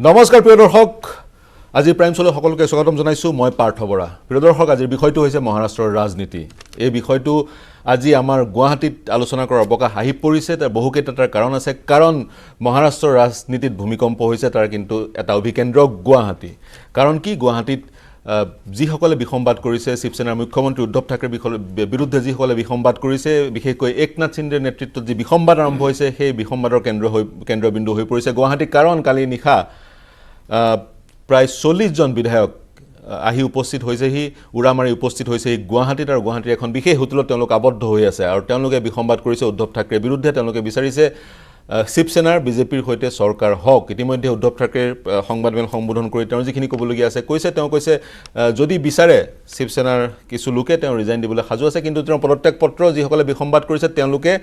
নমস্কাৰ প্ৰিয় দৰ্শক আজি প্ৰাইম শোলৈ সকলোকে স্বাগতম জনাইছো মই পাৰ্থ বৰা প্ৰিয় দৰ্শক আজিৰ বিষয়টো হৈছে মহাৰাষ্ট্ৰৰ ৰাজনীতি এই বিষয়টো আজি আমাৰ গুৱাহাটীত আলোচনা কৰাৰ অৱকাশ আহি পৰিছে তাৰ বহুকেইটা তাৰ কাৰণ আছে কাৰণ মহাৰাষ্ট্ৰৰ ৰাজনীতিত ভূমিকম্প হৈছে তাৰ কিন্তু এটা অভিকেন্দ্ৰ গুৱাহাটী কাৰণ কি গুৱাহাটীত যিসকলে বিসম্বাদ কৰিছে শিৱসেনাৰ মুখ্যমন্ত্ৰী উদ্ধৱ ঠাকৰে বিৰুদ্ধে যিসকলে বিসম্বাদ কৰিছে বিশেষকৈ একনাথ শিন্দেৰ নেতৃত্বত যি বিসম্বাদ আৰম্ভ হৈছে সেই বিসম্বাদৰ কেন্দ্ৰবিন্দু হৈ পৰিছে গুৱাহাটী কাৰণ কালি নিশা প্ৰায় 40 জন বিধায়ক আহি উপস্থিত হৈছেহি উৰামাৰি উপস্থিত হৈছেহি গুৱাহাটীত আৰু গুৱাহাটীৰ এখন বিশেষ হোটেলত তেওঁলোক আবদ্ধ হৈ আছে আৰু তেওঁলোকে বিসম্বাদ কৰিছে উদ্ধৱ ঠাকৰেৰ বিৰুদ্ধে তেওঁলোকে বিচাৰিছে শিৱসেনাৰ বিজেপিৰ সৈতে চৰকাৰ হওক ইতিমধ্যে উদ্ধৱ ঠাকৰেৰ সংবাদমেল সম্বোধন কৰি তেওঁ যিখিনি ক'বলগীয়া আছে তেওঁ কৈছে যদি বিচাৰে শিৱসেনাৰ কিছু লোকে তেওঁ ৰিজাইন দিবলৈ সাজু আছে কিন্তু তেওঁ পদত্যাগ পত্ৰ যিসকলে বিসম্বাদ কৰিছে তেওঁলোকে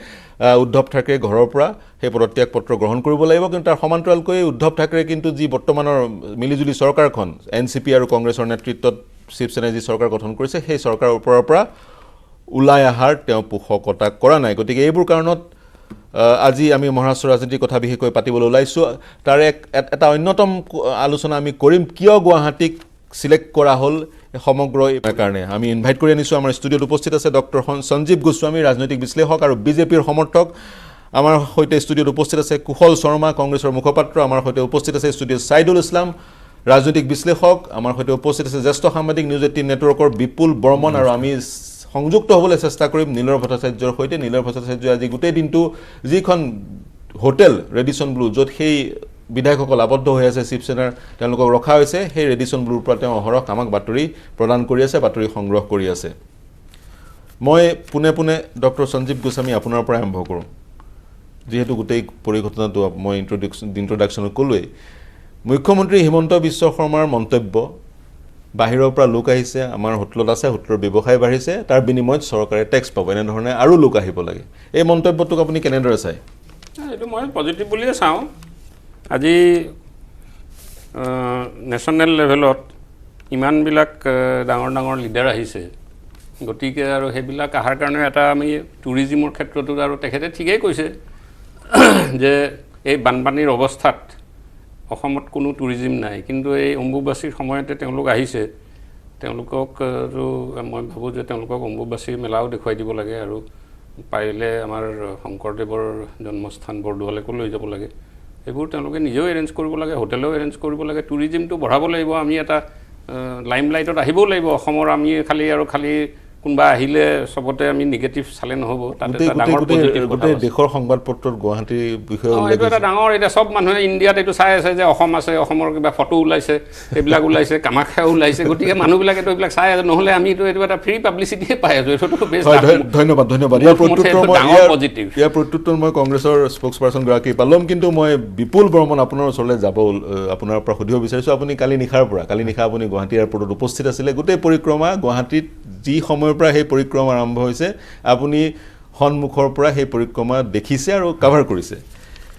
উদ্ধৱ ঠাকৰে ঘৰৰ পৰা সেই পদত্যাগ পত্ৰ গ্ৰহণ কৰিব লাগিব কিন্তু তাৰ সমান্তৰালকৈ উদ্ধৱ ঠাকৰে কিন্তু যি বৰ্তমানৰ মিলিজুলি চৰকাৰখন এনচিপি আৰু কংগ্ৰেছৰ নেতৃত্বত শিৱসেনাই যি চৰকাৰ গঠন কৰিছে সেই চৰকাৰৰ ওপৰৰ পৰা ওলাই অহাৰ তেওঁ পোষকতা কৰা নাই গতিকে এইবোৰ কাৰণত আজি আমি মহাৰাষ্ট্ৰৰ ৰাজনীতিৰ কথা বিশেষকৈ পাতিবলৈ ওলাইছো তাৰ এটা অন্যতম আলোচনা আমি কৰিম কিয় গুৱাহাটীক সিলেক্ট কৰা হ'ল সমগ্ৰ কাৰণে আমি ইনভাইট কৰি আনিছো আমাৰ ষ্টুডিঅ'ত উপস্থিত আছে ডক্টৰ সঞ্জীৱ গোস্বামী ৰাজনৈতিক বিশ্লেষক আৰু বিজেপিৰ সমৰ্থক আমাৰ সৈতে ষ্টুডিঅ'ত উপস্থিত আছে কুশল শৰ্মা কংগ্ৰেছৰ মুখপাত্ৰ আমাৰ সৈতে উপস্থিত আছে ষ্টুডিঅ'ত সাইদুল ইছলাম ৰাজনৈতিক বিশ্লেষক আমাৰ সৈতে উপস্থিত আছে জ্যেষ্ঠ সাংবাদিক নিউজ 18 নেটৱৰ্কৰ বিপুল বৰ্মন আৰু আমি সংযুক্ত হ'বলৈ চেষ্টা কৰিম নীলৰ ভট্টাচাৰ্যৰ সৈতে নীলৰ ভট্টাচাৰ্য আজি গোটেই দিনটো যিখন হোটেল ৰেডিসন ব্লু য'ত সেই বিধায়কসকল আবদ্ধ হৈ আছে শিৱসেনাৰ তেওঁলোকক ৰখা হৈছে সেই ৰেডিসন ব্লুৰ পৰা তেওঁ অহৰহ আমাক বাতৰি প্ৰদান কৰি আছে বাতৰি সংগ্ৰহ কৰি আছে মই পুনে ডক্টৰ সঞ্জীৱ গোস্বামী আপোনাৰ পৰা আৰম্ভ কৰোঁ যেহেতু গোটেই পৰিঘটনাটো মই ইন্ট্ৰডাকশ্যনত ক'লোৱেই মুখ্যমন্ত্ৰী হিমন্ত বিশ্ব শৰ্মাৰ মন্তব্য বাহিৰৰ পৰা লোক আহিছে আমাৰ হোটেলত আছে হোটেলৰ ব্যৱসায় বাঢ়িছে তাৰ বিনিময়ত চৰকাৰে টেক্স পাব এনে ধৰণে আৰু লোক আহিব লাগে এই মন্তব্যটোক আপুনি কেনেদৰে চায় এইটো মই পজিটিভ বুলিয়ে চাওঁ আজি নেশ্যনেল লেভেলত ইমানবিলাক ডাঙৰ লিডাৰ আহিছে গতিকে আৰু সেইবিলাক অহাৰ কাৰণে এটা আমি টুৰিজিমৰ ক্ষেত্ৰতো আৰু তেখেতে ঠিকেই কৈছে যে এই বানপানীৰ অৱস্থাত অসমত কোনো টুৰিজিম নাই কিন্তু এই অম্বুবাচীৰ সময়তে তেওঁলোক আহিছে তেওঁলোকক আৰু মই ভাবোঁ যে তেওঁলোকক অম্বুবাচী মেলাও দেখুৱাই দিব লাগে আৰু পাৰিলে আমাৰ শংকৰদেৱৰ জন্মস্থান বৰদোৱালৈকো লৈ যাব লাগে এইবোৰ তেওঁলোকে নিজেও এৰেঞ্জ কৰিব লাগে হোটেলেও এৰেঞ্জ কৰিব লাগে টুৰিজিমটো বঢ়াব লাগিব আমি এটা লাইমলাইটত আহিবও লাগিব অসমৰ আমি খালি কোনবা আহিলে সবতে আমি নেগেটিভ চালে নহব তাতে এটা ডাঙৰ পজিটিভ গোটেই দেশৰ সংবাদপত্ৰত গুৱাহাটীৰ বিষয়ে উল্লেখ এটা ডাঙৰ এটা সব মানুহে ইণ্ডিয়াত এইটো চাই আছে যে অসম আছে অসমৰ কিবা ফটো ওলাইছে এইবিলাক ওলাইছে কামাখ্যা ওলাইছে গতিকে মানুহবিলাকে তো এইবিলাক চাই আছে নহলে আমি তো এইটো এটা ফ্ৰী পাব্লিচিটিয়ে পাই আছো এইটো বেছ ধন্যবাদ ইয়াৰ প্ৰত্যুত্তৰ মই কংগ্ৰেছৰ স্পোক্সপাৰসন গৰাকী পালম কিন্তু মই বিপুল বৰ্মন আপোনাৰ ওচৰলৈ যাব আপোনাৰ পৰা সুধিব বিচাৰিছো আপুনি কালি নিশা আপুনি গুৱাহাটী এয়াৰপৰ্টত উপস্থিত আছিলে গোটেই পৰিক্ৰমা গুৱাহাটীত যি সময়ৰ পৰা সেই পৰিক্ৰমা আৰম্ভ হৈছে আপুনি সন্মুখৰ পৰা সেই পৰিক্ৰমা দেখিছে আৰু কভাৰ কৰিছে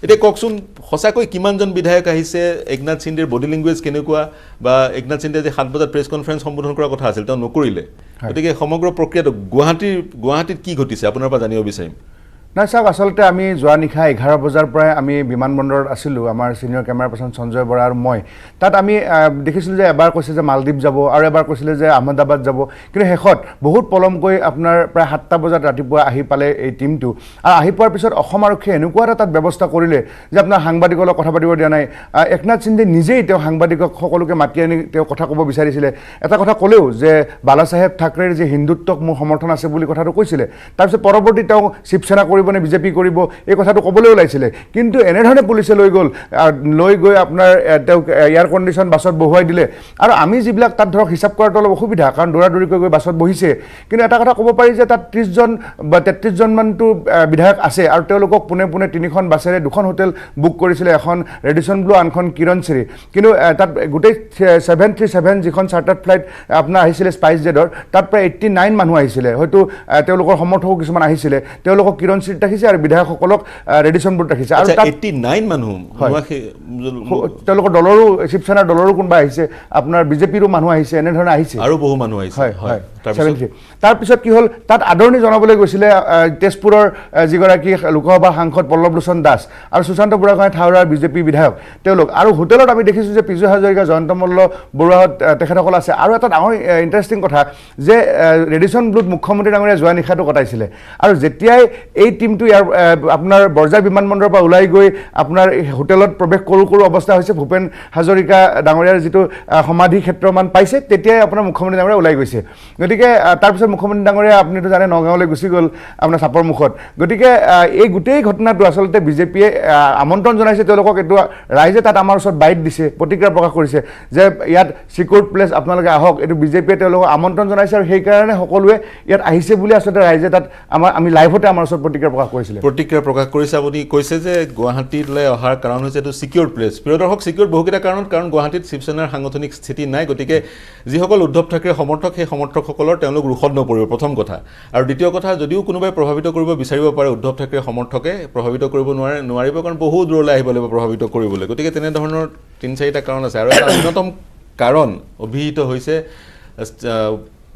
এতিয়া কওকচোন সঁচাকৈ কিমানজন বিধায়ক আহিছে একনাথ শিন্দেৰ বডি লেংগুৱেজ কেনেকুৱা বা একনাথ শিন্দে যে 7 বজাত প্ৰেছ কনফাৰেন্স সম্বোধন কৰাৰ কথা আছিল তেওঁ নকৰিলে গতিকে সমগ্ৰ প্ৰক্ৰিয়াটো গুৱাহাটীত কি ঘটিছে আপোনাৰ পৰা জানিব বিচাৰিম নাই চাওক আসলতে আমি যোৱা নিশা 11 বজাৰ পৰা আমি বিমানবন্দৰত আছিলোঁ আমাৰ senior camera person Sanjay Bora আৰু মই তাত আমি দেখিছিলোঁ যে এবাৰ কৈছে যে মালদ্বীপ যাব আৰু এবাৰ কৈছিলে যে আহমেদাবাদ যাব কিন্তু শেষত বহুত পলমকৈ আপোনাৰ প্ৰায় 7টা বজাত ৰাতিপুৱা আহি পালে এই টিমটো আৰু আহি পোৱাৰ পিছত অসম আৰক্ষীয়ে এনেকুৱা এটা তাত ব্যৱস্থা কৰিলে যে আপোনাৰ সাংবাদিকৰ লগত কথা পাতিব দিয়া নাই একনাথ শিন্দে নিজেই তেওঁ সাংবাদিকক সকলোকে মাতি আনি তেওঁ কথা ক'ব বিচাৰিছিলে এটা কথা ক'লেও যে বালাচাহেব ঠাকৰেৰ যে হিন্দুত্বক মোৰ সমৰ্থন আছে বুলি কথাটো কৈছিলে তাৰপিছত পৰৱৰ্তী তেওঁ শিৱসেনা মানে বিজেপি কৰিব এই কথাটো ক'বলৈ ওলাইছিলে কিন্তু এনেধৰণে পুলিচে লৈ গৈ আপোনাৰ এয়াৰ কণ্ডিশ্যন বাছত বহুৱাই দিলে আৰু আমি যিবিলাক তাত ধৰক হিচাপ কৰাটো অলপ অসুবিধা কাৰণ দৌৰাদৌৰিকৈ গৈ বাছত বহিছে কিন্তু এটা কথা ক'ব পাৰি যে তাত 30 জন বা 33 জনমানটো বিধায়ক আছে আৰু তেওঁলোকক পোনে 3খন বাছেৰে 2খন হোটেল বুক কৰিছিলে এখন ৰেডিসন ব্লু আনখন কিৰণশ্ৰী কিন্তু তাত গোটেই 737 যিখন চাৰ্টাৰ্ড ফ্লাইট আপোনাৰ আহিছিলে স্পাইচ জেডৰ তাত প্ৰায় 89 মানুহ আহিছিলে হয়তো তেওঁলোকৰ সমৰ্থকো কিছুমান আহিছিলে তেওঁলোকক কিৰণশ্ৰী ৰাখিছে আৰু বিধায়কসকলক ৰেডিসন বোৰ্ড ৰাখিছে আৰু 89 মানুহ তেওঁলোকৰ দলৰো শিৱসেনাৰ দলৰো কোনবা আহিছে আপোনাৰ বিজেপিৰো মানুহ আহিছে এনে ধৰণে আহিছে আৰু বহু মানুহ আহিছে হয় তাৰপিছত কি হ'ল তাত আদৰণি জনাবলৈ গৈছিলে তেজপুৰৰ যিগৰাকী লোকসভা সাংসদ পল্লৱ লোচন দাস আৰু সুশান্ত বুঢ়াগোহাঁই থাওৰাৰ বিজেপি বিধায়ক তেওঁলোক আৰু হোটেলত আমি দেখিছোঁ যে পিজু হাজৰিকা জয়ন্ত মল্ল বৰুৱাহঁত তেখেতসকল আছে আৰু এটা ডাঙৰ ইণ্টাৰেষ্টিং কথা যে ৰেডিচন ব্লুত মুখ্যমন্ত্ৰী ডাঙৰীয়া যোৱা নিশাটো কটাইছিলে আৰু যেতিয়াই এই টিমটো ইয়াৰ আপোনাৰ বৰঝাৰ বিমানবন্দৰৰ পৰা ওলাই গৈ আপোনাৰ হোটেলত প্ৰৱেশ কৰোঁ অৱস্থা হৈছে ভূপেন হাজৰিকা ডাঙৰীয়াৰ যিটো সমাধি ক্ষেত্ৰমান পাইছে তেতিয়াই আপোনাৰ মুখ্যমন্ত্ৰী ডাঙৰীয়া ওলাই গৈছে গতিকে তাৰপিছত মুখ্যমন্ত্ৰী ডাঙৰীয়া আপুনিতো জানে নগাঁৱলৈ গুচি গ'ল আপোনাৰ চাপৰ মুখত গতিকে এই গোটেই ঘটনাটো আচলতে বিজেপিয়ে আমন্ত্ৰণ জনাইছে তেওঁলোকক এইটো ৰাইজে তাত আমাৰ ওচৰত বাইট দিছে প্ৰতিক্ৰিয়া প্ৰকাশ কৰিছে যে ইয়াত চিকিউৰ্ড প্লেচ আপোনালোকে আহক এইটো বিজেপিয়ে তেওঁলোকক আমন্ত্ৰণ জনাইছে আৰু সেইকাৰণে সকলোৱে ইয়াত আহিছে বুলি আচলতে ৰাইজে তাত আমি লাইভতে আমাৰ ওচৰত প্ৰতিক্ৰিয়া প্ৰকাশ কৰিছিলে প্ৰতিক্ৰিয়া প্ৰকাশ কৰিছে আপুনি কৈছে যে গুৱাহাটীলৈ অহাৰ কাৰণ হৈছে এইটো চিকিউৰ্ড প্লেচ প্ৰিয় দৰ্শক চিকিউৰ্ড বহুকেইটা কাৰণত কাৰণ গুৱাহাটীত শিৱসেনাৰ সাংগঠনিক স্থিতি নাই গতিকে যিসকল উদ্ধৱ ঠাকৰে সমৰ্থক সেই সমৰ্থকসকলৰ তেওঁলোক ৰোষত নপৰিব প্ৰথম কথা আৰু দ্বিতীয় কথা যদিও কোনোবাই প্ৰভাৱিত কৰিব বিচাৰিব পাৰে উদ্ধৱ ঠাকৰে সমৰ্থকে প্ৰভাৱিত কৰিব নোৱাৰিব কাৰণ বহু দূৰলৈ আহিব লাগিব প্ৰভাৱিত কৰিবলৈ গতিকে তেনেধৰণৰ ৩-৪টা কাৰণ আছে আৰু এটা অন্যতম কাৰণ অভিহিত হৈছে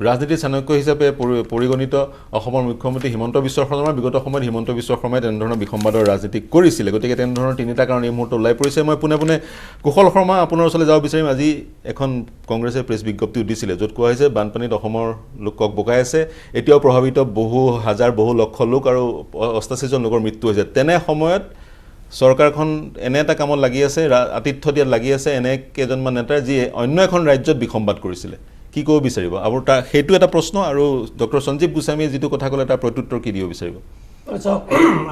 ৰাজনীতিৰ চাণক্য হিচাপে পৰিগণিত অসমৰ মুখ্যমন্ত্ৰী হিমন্ত বিশ্ব শৰ্মা বিগত সময়ত হিমন্ত বিশ্ব শৰ্মাই তেনেধৰণৰ বিসম্বাদৰ ৰাজনীতি কৰিছিলে গতিকে তেনেধৰণৰ 3টা কাৰণ এই মুহূৰ্তত ওলাই পৰিছে মই পোনে কুশল শৰ্মা আপোনাৰ ওচৰলৈ যাব বিচাৰিম আজি এখন কংগ্ৰেছে প্ৰেছ বিজ্ঞপ্তি দিছিলে য'ত কোৱা হৈছে বানপানীত অসমৰ লোকক বোকাই আছে এতিয়াও প্ৰভাৱিত বহু লক্ষ লোক আৰু ৮৮জন লোকৰ মৃত্যু হৈছে তেনে সময়ত চৰকাৰখন এনে এটা কামত লাগি আছে আতিথ্য দিয়াত লাগি আছে এনে কেইজনমান নেতাই যিয়ে অন্য এখন ৰাজ্যত বিসম্বাদ কৰিছিলে কি ক'ব বিচাৰিব আৰু সেইটো এটা প্ৰশ্ন আৰু ডক্টৰ সঞ্জীৱ গোস্বামীয়ে যিটো কথা ক'লে তাৰ প্ৰত্যুত্তৰ কি দিব বিচাৰিব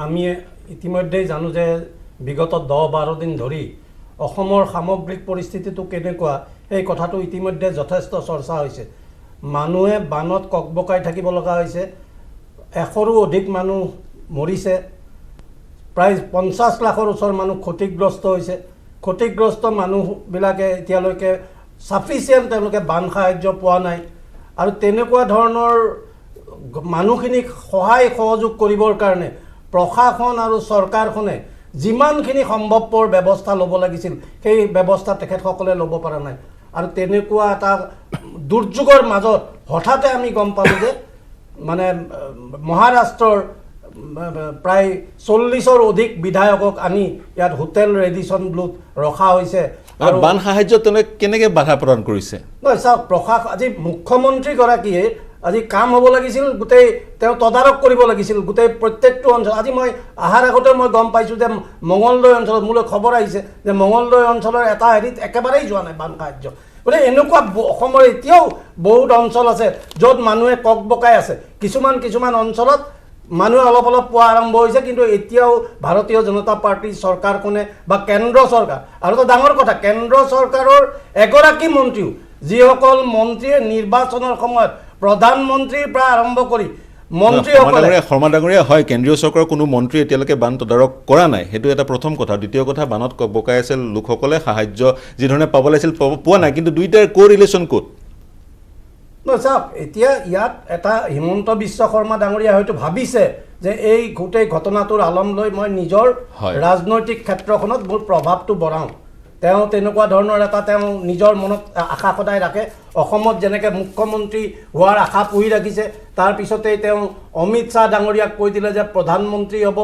আমি ইতিমধ্যেই জানো যে বিগত 10-12 দিন ধৰি অসমৰ সামগ্ৰিক পৰিস্থিতিটো কেনেকুৱা এই কথাটো ইতিমধ্যে যথেষ্ট চৰ্চা হৈছে মানুহে বানত ককবকাই থাকিব লগা হৈছে 100ৰো অধিক মানুহ মৰিছে প্ৰায় 50 লাখৰ ওচৰ মানুহ ক্ষতিগ্ৰস্ত হৈছে ক্ষতিগ্ৰস্ত মানুহবিলাকে এতিয়ালৈকে সাফিচিয়েণ্ট তেওঁলোকে বান সাহায্য পোৱা নাই আৰু তেনেকুৱা ধৰণৰ মানুহখিনিক সহায় সহযোগ কৰিবৰ কাৰণে প্ৰশাসন আৰু চৰকাৰখনে যিমানখিনি সম্ভৱপৰ ব্যৱস্থা ল'ব লাগিছিল সেই ব্যৱস্থা তেখেতসকলে ল'ব পৰা নাই আৰু তেনেকুৱা এটা দুৰ্যোগৰ মাজত হঠাতে আমি গম পালোঁ যে মানে মহাৰাষ্ট্ৰৰ প্ৰায় 40ৰ অধিক বিধায়কক আনি ইয়াত হোটেল ৰেডিচন ব্লুত ৰখা হৈছে আৰু বান সাহায্য কেনেকৈ বাধা প্ৰদান কৰিছে নহয় চাওক আজি মুখ্যমন্ত্ৰীগৰাকীয়ে আজি কাম হ'ব লাগিছিল গোটেই তেওঁ তদাৰক কৰিব লাগিছিল গোটেই প্ৰত্যেকটো অঞ্চল আজি মই অহাৰ আগতে মই গম পাইছোঁ যে মঙলদৈ অঞ্চলত মোলৈ খবৰ আহিছে যে মঙলদৈ অঞ্চলৰ এটা হেৰিত একেবাৰেই যোৱা নাই বান সাহায্য গতিকে এনেকুৱা অসমৰ এতিয়াও বহুত অঞ্চল আছে য'ত মানুহে ককবকাই আছে কিছুমান অঞ্চলত মানুহে অলপ পোৱা আৰম্ভ হৈছে কিন্তু এতিয়াও ভাৰতীয় জনতা পাৰ্টিৰ চৰকাৰখনে বা কেন্দ্ৰ চৰকাৰ আৰু এটা ডাঙৰ কথা কেন্দ্ৰ চৰকাৰৰ এগৰাকী মন্ত্ৰীও যিসকল মন্ত্ৰীয়ে নিৰ্বাচনৰ সময়ত প্ৰধানমন্ত্ৰীৰ পৰা আৰম্ভ কৰি মন্ত্ৰীসকলে শৰ্মা ডাঙৰীয়া হয় কেন্দ্ৰীয় চৰকাৰৰ কোনো মন্ত্ৰী এতিয়ালৈকে বান তদাৰক কৰা নাই সেইটো এটা প্ৰথম কথা দ্বিতীয় কথা বানত ককবকাই আছিল লোকসকলে সাহায্য যি ধৰণে পাব লাগিছিল পোৱা নাই কিন্তু দুইটাৰ কোৰিলেশ্যন ক'ত চাওক এতিয়া ইয়াত এটা হিমন্ত বিশ্ব শৰ্মা ডাঙৰীয়া হয়তো ভাবিছে যে এই গোটেই ঘটনাটোৰ আলম লৈ মই নিজৰ ৰাজনৈতিক ক্ষেত্ৰখনত মোৰ প্ৰভাৱটো বঢ়াওঁ তেওঁ তেনেকুৱা ধৰণৰ এটা তেওঁ নিজৰ মনত আশা সদায় ৰাখে অসমত যেনেকৈ মুখ্যমন্ত্ৰী হোৱাৰ আশা পুহি ৰাখিছে তাৰপিছতেই তেওঁ অমিত শ্বাহ ডাঙৰীয়াক কৈ দিলে যে প্ৰধানমন্ত্ৰী হ'ব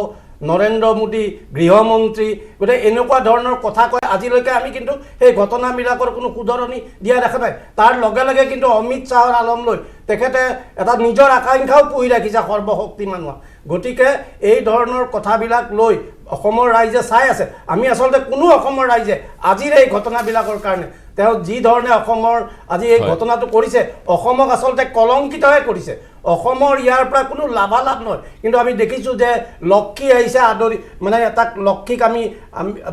নৰেন্দ্ৰ মোদী গৃহমন্ত্ৰী গতিকে এনেকুৱা ধৰণৰ কথা কয় আজিলৈকে আমি কিন্তু সেই ঘটনাবিলাকৰ কোনো শুধৰণি দিয়া দেখা নাই তাৰ লগে লগে কিন্তু অমিত শ্বাহৰ আলম লৈ তেখেতে এটা নিজৰ আকাংক্ষাও পুহি ৰাখিছে সৰ্বশক্তিমান হোৱা গতিকে এই ধৰণৰ কথাবিলাক লৈ অসমৰ ৰাইজে চাই আছে আমি আচলতে কোনো অসমৰ ৰাইজে আজিৰ এই ঘটনাবিলাকৰ কাৰণে তেওঁ যি ধৰণে অসমৰ আজি এই ঘটনাটো কৰিছে অসমক আচলতে কলংকিতহে কৰিছে অসমৰ ইয়াৰ পৰা কোনো লাভালাভ নহয় কিন্তু আমি দেখিছোঁ যে লক্ষী আহিছে আদৰি মানে তাক লক্ষীক আমি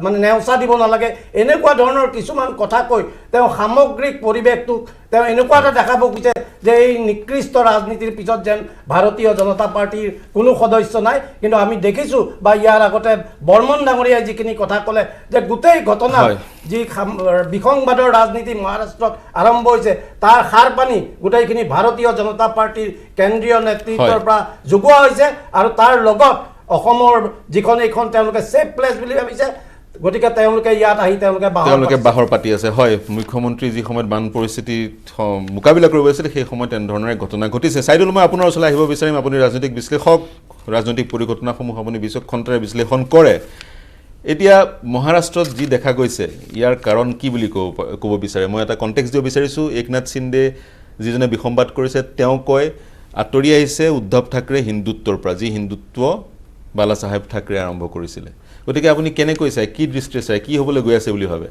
মানে নেওচা দিব নালাগে এনেকুৱা ধৰণৰ কিছুমান কথা কৈ তেওঁ সামগ্ৰিক পৰিৱেশটোক তেওঁ এনেকুৱা এটা দেখাব খুজিছে যে এই নিকৃষ্ট ৰাজনীতিৰ পিছত যেন ভাৰতীয় জনতা পাৰ্টিৰ কোনো সদস্য নাই কিন্তু আমি দেখিছোঁ বা ইয়াৰ আগতে বৰ্মন ডাঙৰীয়াই যিখিনি কথা ক'লে যে গোটেই ঘটনা যি বিসংবাদৰ ৰাজনীতি মহাৰাষ্ট্ৰত আৰম্ভ হৈছে তাৰ সাৰ পানী গোটেইখিনি ভাৰতীয় জনতা পাৰ্টিৰ কেন্দ্ৰীয় নেতৃত্বৰ পৰা যোগোৱা হৈছে আৰু তাৰ লগত অসমৰ যিখন এইখন তেওঁলোকে ছেফ প্লেচ বুলি ভাবিছে গতিকে তেওঁলোকে ইয়াত আহি তেওঁলোকে বাহৰ পাতি আছে হয় মুখ্যমন্ত্ৰী যি সময়ত বান পৰিস্থিতিত মোকাবিলা কৰিব আছিল সেই সময়ত এনেধৰণৰে ঘটনা ঘটিছে চাইদুল মই আপোনাৰ ওচৰলৈ আহিব বিচাৰিম আপুনি ৰাজনৈতিক বিশ্লেষক ৰাজনৈতিক পৰিঘটনাসমূহ আপুনি বিচক্ষণতাৰে বিশ্লেষণ কৰে এতিয়া মহাৰাষ্ট্ৰত যি দেখা গৈছে ইয়াৰ কাৰণ কি বুলি ক'ব বিচাৰে মই এটা কনটেক্সট দিব বিচাৰিছোঁ একনাথ সিন্দে যিজনে বিসম্বাদ কৰিছে তেওঁ কয় আঁতৰি আহিছে উদ্ধৱ ঠাকৰে হিন্দুত্বৰ পৰা যি হিন্দুত্ব বালা চাহেব ঠাকৰে আৰম্ভ কৰিছিলে গতিকে আপুনি কেনেকৈ চায় কি দৃষ্টিৰে চায় কি হ'বলৈ গৈ আছে বুলি ভাবে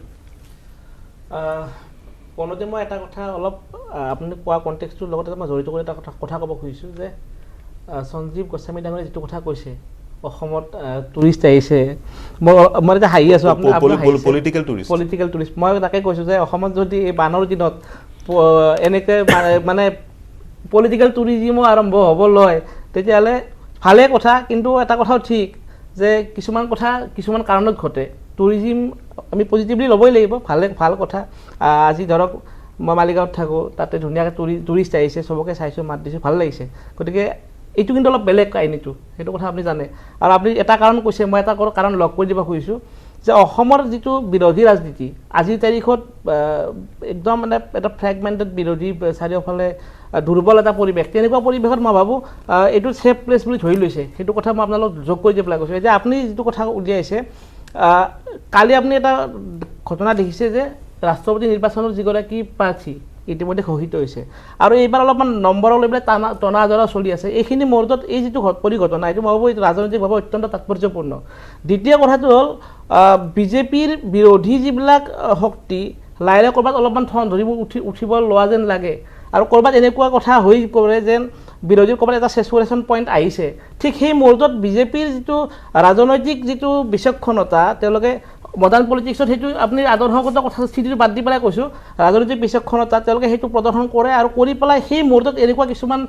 কোনোতে মই এটা কথা অলপ আপুনি কোৱা কনটেক্সটোৰ লগতে মই জড়িত কৰি এটা কথা ক'ব খুজিছোঁ যে সঞ্জীৱ গোস্বামী ডাঙৰীয়ে যিটো কথা কৈছে অসমত টুৰিষ্ট আহিছে মই এতিয়া হাঁহি আছোঁ পলিটিকেল টুৰিষ্ট মই তাকে কৈছোঁ যে অসমত যদি এই বানৰ দিনত এনেকৈ মানে পলিটিকেল টুৰিজিমো আৰম্ভ হ'ব লয় তেতিয়াহ'লে ভালে কথা কিন্তু এটা কথাও ঠিক যে কিছুমান কথা কিছুমান কাৰণত ঘটে টুৰিজিম আমি পজিটিভলি ল'বই লাগিব ভাল কথা আজি ধৰক মই মালিগাঁৱত থাকোঁ তাতে ধুনীয়াকৈ টুৰিষ্ট আহিছে চবকে চাইছোঁ মাত দিছোঁ ভাল লাগিছে গতিকে এইটো কিন্তু অলপ বেলেগ কাহিনীটো সেইটো কথা আপুনি জানে আৰু আপুনি এটা কাৰণ কৈছে মই এটা কাৰণ লগ কৰি দিব খুজিছোঁ যে অসমৰ যিটো বিৰোধী ৰাজনীতি আজিৰ তাৰিখত একদম মানে এটা ফ্ৰেগমেণ্টেড বিৰোধী চাৰিওফালে দুৰ্বল এটা পৰিৱেশ তেনেকুৱা পৰিৱেশত মই ভাবোঁ এইটো ছেফ প্লেচ বুলি ধৰি লৈছে সেইটো কথা মই আপোনালোক যোগ কৰি দিব কৈছোঁ যে আপুনি যিটো কথা উলিয়াইছে কালি আপুনি এটা ঘটনা দেখিছে যে ৰাষ্ট্ৰপতি নিৰ্বাচনৰ যিগৰাকী প্ৰাৰ্থী ইতিমধ্যে ঘোষিত হৈছে আৰু এইবাৰ অলপমান নম্বৰক লৈ পেলাই টনা আজৰা চলি আছে এইখিনি মুহূৰ্তত এই যিটো পৰিঘটনা এইটো মই ভাবোঁ এইটো ৰাজনৈতিকভাৱে অত্যন্ত তাৎপৰ্যপূৰ্ণ দ্বিতীয় কথাটো হ'ল বিজেপিৰ বিৰোধী যিবিলাক শক্তি লাহে ক'ৰবাত অলপমান ঠন ধৰিব উঠিব লোৱা যেন লাগে আৰু ক'ৰবাত এনেকুৱা কথা হৈ পৰে যেন বিৰোধীৰ ক'ৰবাত এটা চেচুৰেশ্যন পইণ্ট আহিছে ঠিক সেই মুহূৰ্তত বিজেপিৰ যিটো ৰাজনৈতিক যিটো বিচক্ষণতা তেওঁলোকে মডাৰ্ণ পলিটিক্সত সেইটো আপুনি আদৰ্শগত কথা স্থিতিটো বাদ দি পেলাই কৈছোঁ ৰাজনৈতিক বিচক্ষণতা তেওঁলোকে সেইটো প্ৰদৰ্শন কৰে আৰু কৰি পেলাই সেই মুহূৰ্তত এনেকুৱা কিছুমান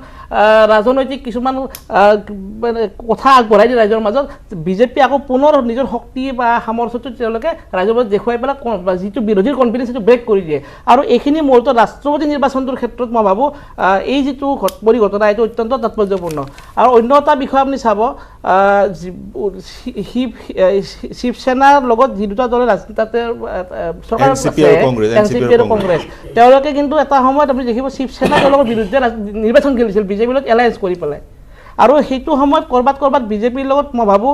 ৰাজনৈতিক কিছুমান কথা আগবঢ়াই দিয়ে ৰাইজৰ মাজত বিজেপি আকৌ পুনৰ নিজৰ শক্তি বা সামৰ্থ্যটো তেওঁলোকে ৰাইজৰ মাজত দেখুৱাই পেলাই যিটো বিৰোধীৰ কনফিডেঞ্চ সেইটো ব্ৰেক কৰি দিয়ে আৰু এইখিনি মুহূৰ্তত ৰাষ্ট্ৰপতি নিৰ্বাচনটোৰ ক্ষেত্ৰত মই ভাবোঁ এই যিটো পৰিঘটনা এইটো অত্যন্ত তাৎপৰ্যপূৰ্ণ আৰু অন্য এটা বিষয় আপুনি চাব শিৱসেনাৰ লগত যি দুটা দলে তাতে চৰকাৰ এনচিপি আৰু কংগ্ৰেছ তেওঁলোকে কিন্তু এটা সময়ত আপুনি দেখিব শিৱসেনা তেওঁলোকৰ বিৰুদ্ধে নিৰ্বাচন খেলিছিল বিজেপিৰ লগত এলায়েন্স কৰি পেলাই আৰু সেইটো সময়ত ক'ৰবাত বিজেপিৰ লগত মই ভাবোঁ